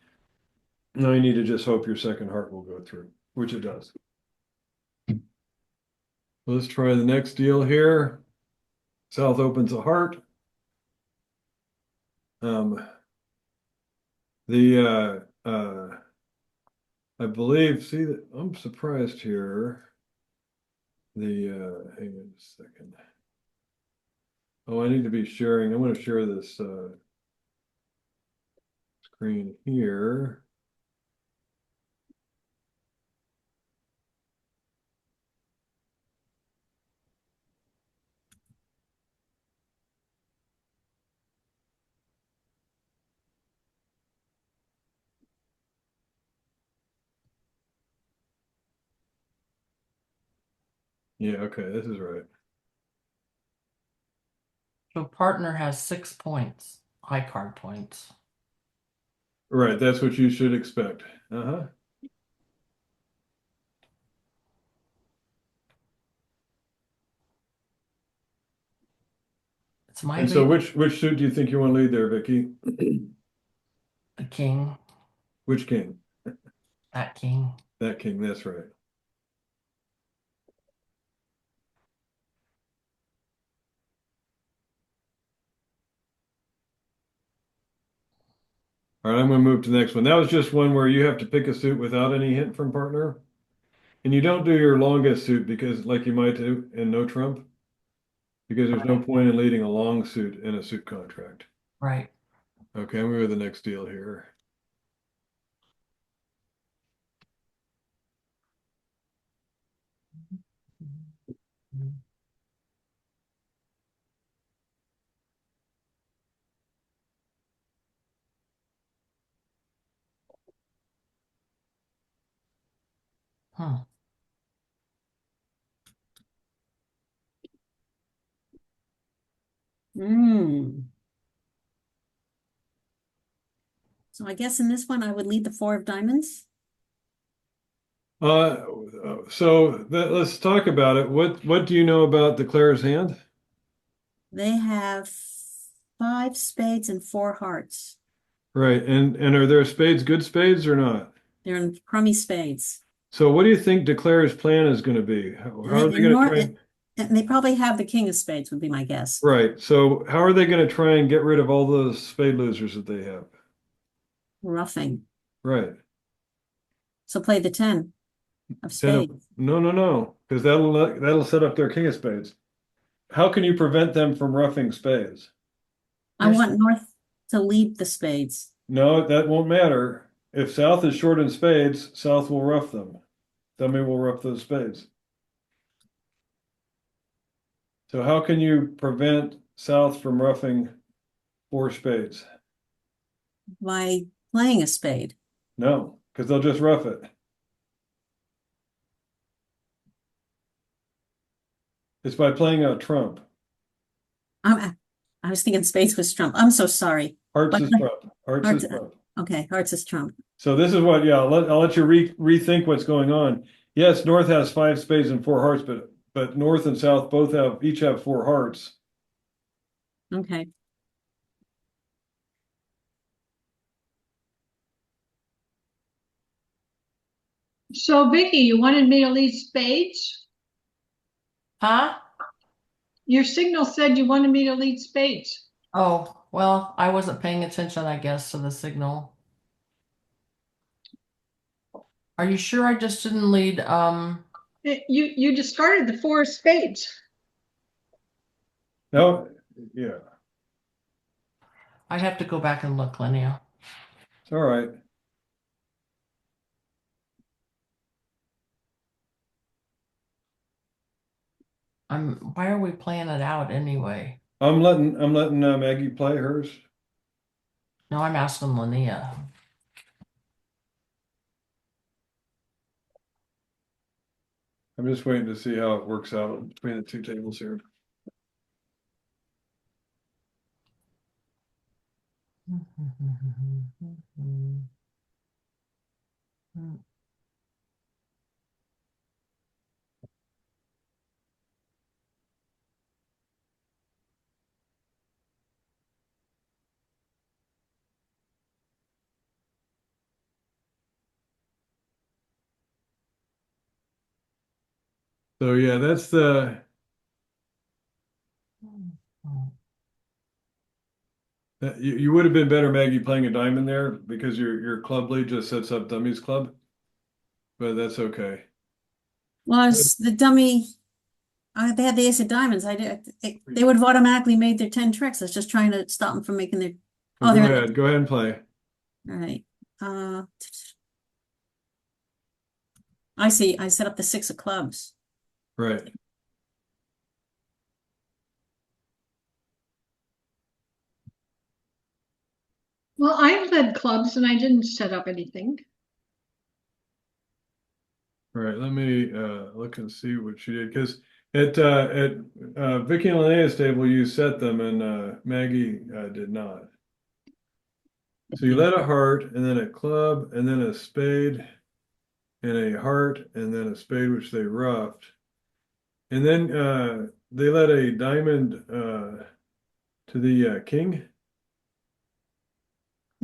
now you need to just hope your second heart will go through, which it does. Let's try the next deal here. South opens a heart. I believe, see that I'm surprised here. Hang on a second. Oh, I need to be sharing. I'm going to share this screen here. Yeah, okay, this is right. So partner has 6 points, high card points. Right, that's what you should expect. Uh-huh. It's my And so baby, which suit do you think you want to lead there, Vicky? the king, Which king? that king. That king, that's right. All right, I'm going to move to the next one. That was just one where you have to pick a suit without any hint from partner. And you don't do your longest suit because, like you might do in no trump, because there's no point in leading a long suit in a suit contract. Right. Okay, I'm going to the next deal here. Huh. Hmm. So I guess in this one, I would lead the 4 of diamonds. So let's talk about it. What do you know about Declare's hand? They have 5 spades and 4 hearts. Right, and are there spades good spades or not? They're in crummy spades. So what do you think Declare's plan is going to be? How are they going to try? And they probably have the king of spades, would be my guess. Right, so how are they going to try and get rid of all those spade losers that they have? Roughing. Right. So play the 10. of 10 spades. no, because that'll set up their king of spades. How can you prevent them from roughing spades? I want North to lead the spades. No, that won't matter. If South is short in spades, South will rough them. Dummy will rough those spades. So how can you prevent South from roughing 4 spades? By playing a spade. No, because they'll just rough it. It's by playing a trump. I was thinking spades was trump. I'm so sorry. Hearts But is the- trump. Hearts Hearts- is trump. Okay, hearts is trump. So this is what, yeah, I'll let you rethink what's going on. Yes, North has 5 spades and 4 hearts, but North and South each have 4 hearts. Okay. So Vicky, you wanted me to lead spades? Huh? Your signal said you wanted me to lead spades. Oh, well, I wasn't paying attention, I guess, to the signal. Are you sure I just didn't lead, You discarded the 4 spades. No, yeah, I'd have to go back and look, Linnea. it's all right. Why are we playing it out anyway? I'm letting Maggie play hers. No, I'm asking Linnea. I'm just waiting to see how it works out between the 2 tables here. So yeah, that's you would have been better, Maggie, playing a diamond there because your club lead just sets up dummies club, but that's okay. Well, it's the dummy. They had the ace of diamonds. They would have automatically made their 10 tricks. I was just trying to stop them from making their. Well, Oh, go they're ahead, go ahead and play. all right. I see. I set up the 6 of clubs. Right. Well, I've led clubs and I didn't set up anything. All right, let me look and see what she did because at Vicky and Linnea's table you set them and Maggie did not. So you led a heart and then a club and then a spade and a heart and then a spade which they roughed. And then they led a diamond to the king.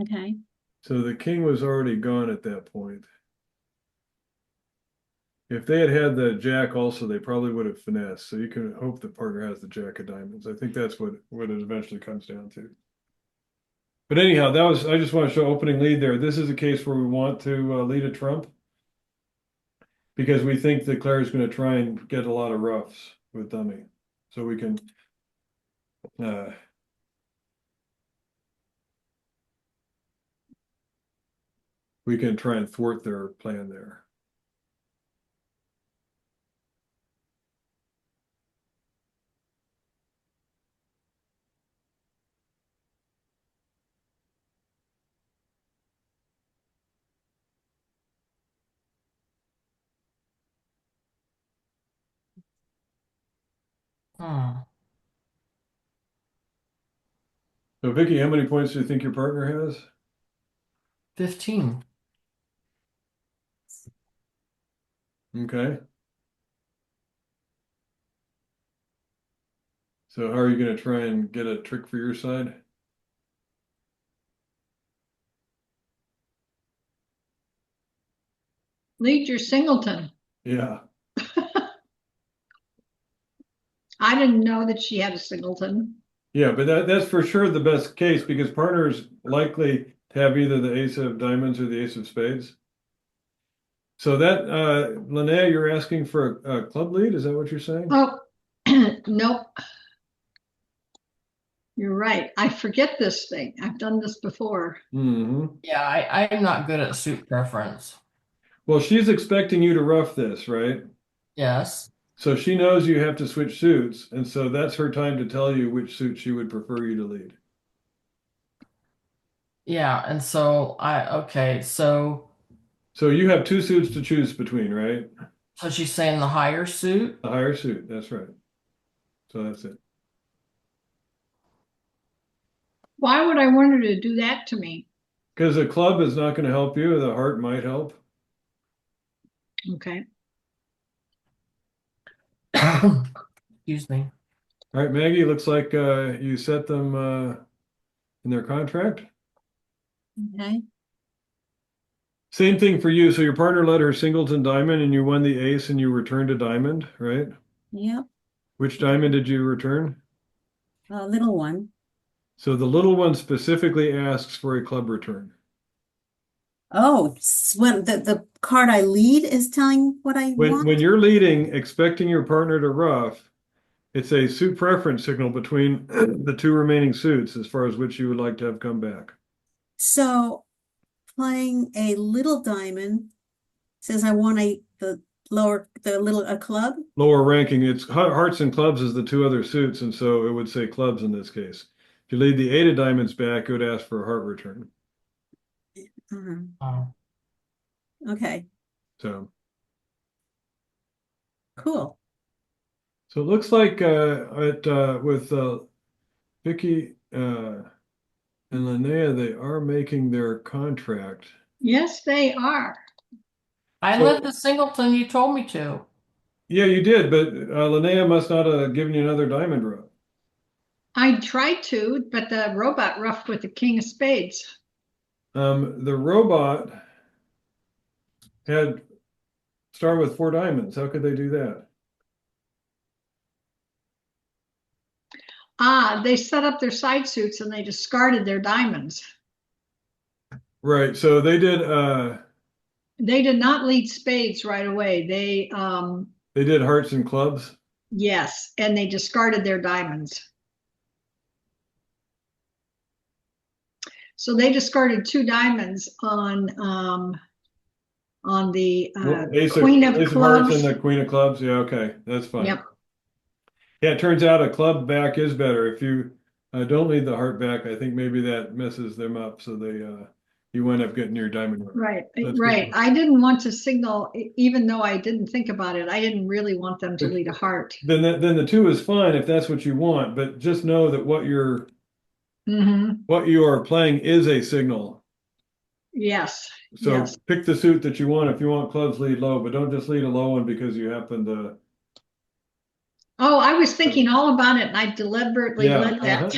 Okay. So the king was already gone at that point. If they had had the jack also, they probably would have finessed. So you can hope the partner has the jack of diamonds. I think that's what it eventually comes down to. But anyhow, I just want to show opening lead there. This is a case where we want to lead a trump because we think that Claire is going to try and get a lot of roughs with dummy. So we can try and thwart their plan there. Hmm. So Vicky, how many points do you think your partner has? 15. Okay. So how are you going to try and get a trick for your side? Lead your singleton. Yeah. I didn't know that she had a singleton. Yeah, but that's for sure the best case because partner's likely to have either the ace of diamonds or the ace of spades. So that, Linnea, you're asking for a club lead? Is that what you're saying? Oh, nope. You're right. I forget this thing. I've done this before. Hmm. Yeah, I'm not good at suit preference. Well, she's expecting you to rough this, right? Yes. So she knows you have to switch suits, and so that's her time to tell you which suit she would prefer you to lead. Yeah, and so okay, so So you have two suits to choose between, right? she's saying the higher suit? The higher suit, that's right. So that's it. Why would I want her to do that to me? Because the club is not going to help you, the heart might help. Okay. Excuse me. All right, Maggie, looks like you set them in their contract. Okay. Same thing for you. So your partner led her singleton diamond and you won the ace and you returned a diamond, right? Yep. Which diamond did you return? A little one. So the little one specifically asks for a club return. Oh, when the card I lead is telling what I When want? you're leading, expecting your partner to rough, it's a suit preference signal between the two remaining suits as far as which you would like to have come back. So playing a little diamond says I want the little a club. Lower ranking, it's hearts and clubs is the two other suits, and so it would say clubs in this case. If you lead the eight of diamonds back, it would ask for a heart return. Oh. Okay, So cool. it looks like with Vicky and Linnea, they are making their contract. Yes, they are. I So- led the singleton you told me to. Yeah, you did, but Linnea must not have given you another diamond row. I tried to, but the robot roughed with the king of spades. The robot had started with four diamonds. How could they do that? They set up their side suits and they discarded their diamonds. Right. So they did. They did not lead spades right away. They did hearts and clubs. Yes, and they discarded their diamonds. So they discarded two diamonds on the queen of ace of hearts and clubs. the queen of clubs. Yeah. Okay, that's fine. Yep. Yeah, it turns out a club back is better. If you don't lead the heart back, I think maybe that messes them up. So you wind up getting your diamond row. Right, That's right. good. I didn't want to signal, even though I didn't think about it. I didn't really want them to lead a heart. Then the two is fine if that's what you want, but just know that what you are playing is a signal. Yes, So yes. pick the suit that you want. If you want clubs, lead low, but don't just lead a low one because you happen to. Oh, I was thinking all about it and I deliberately Yeah. let that.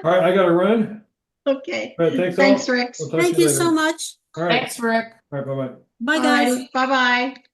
All right, I got to run. Okay. All right, thanks. Thanks, all. Rick. We'll talk to Thank you later. so much. All right. Thanks, Rick. All right. Bye bye. Bye, guys. Bye-bye.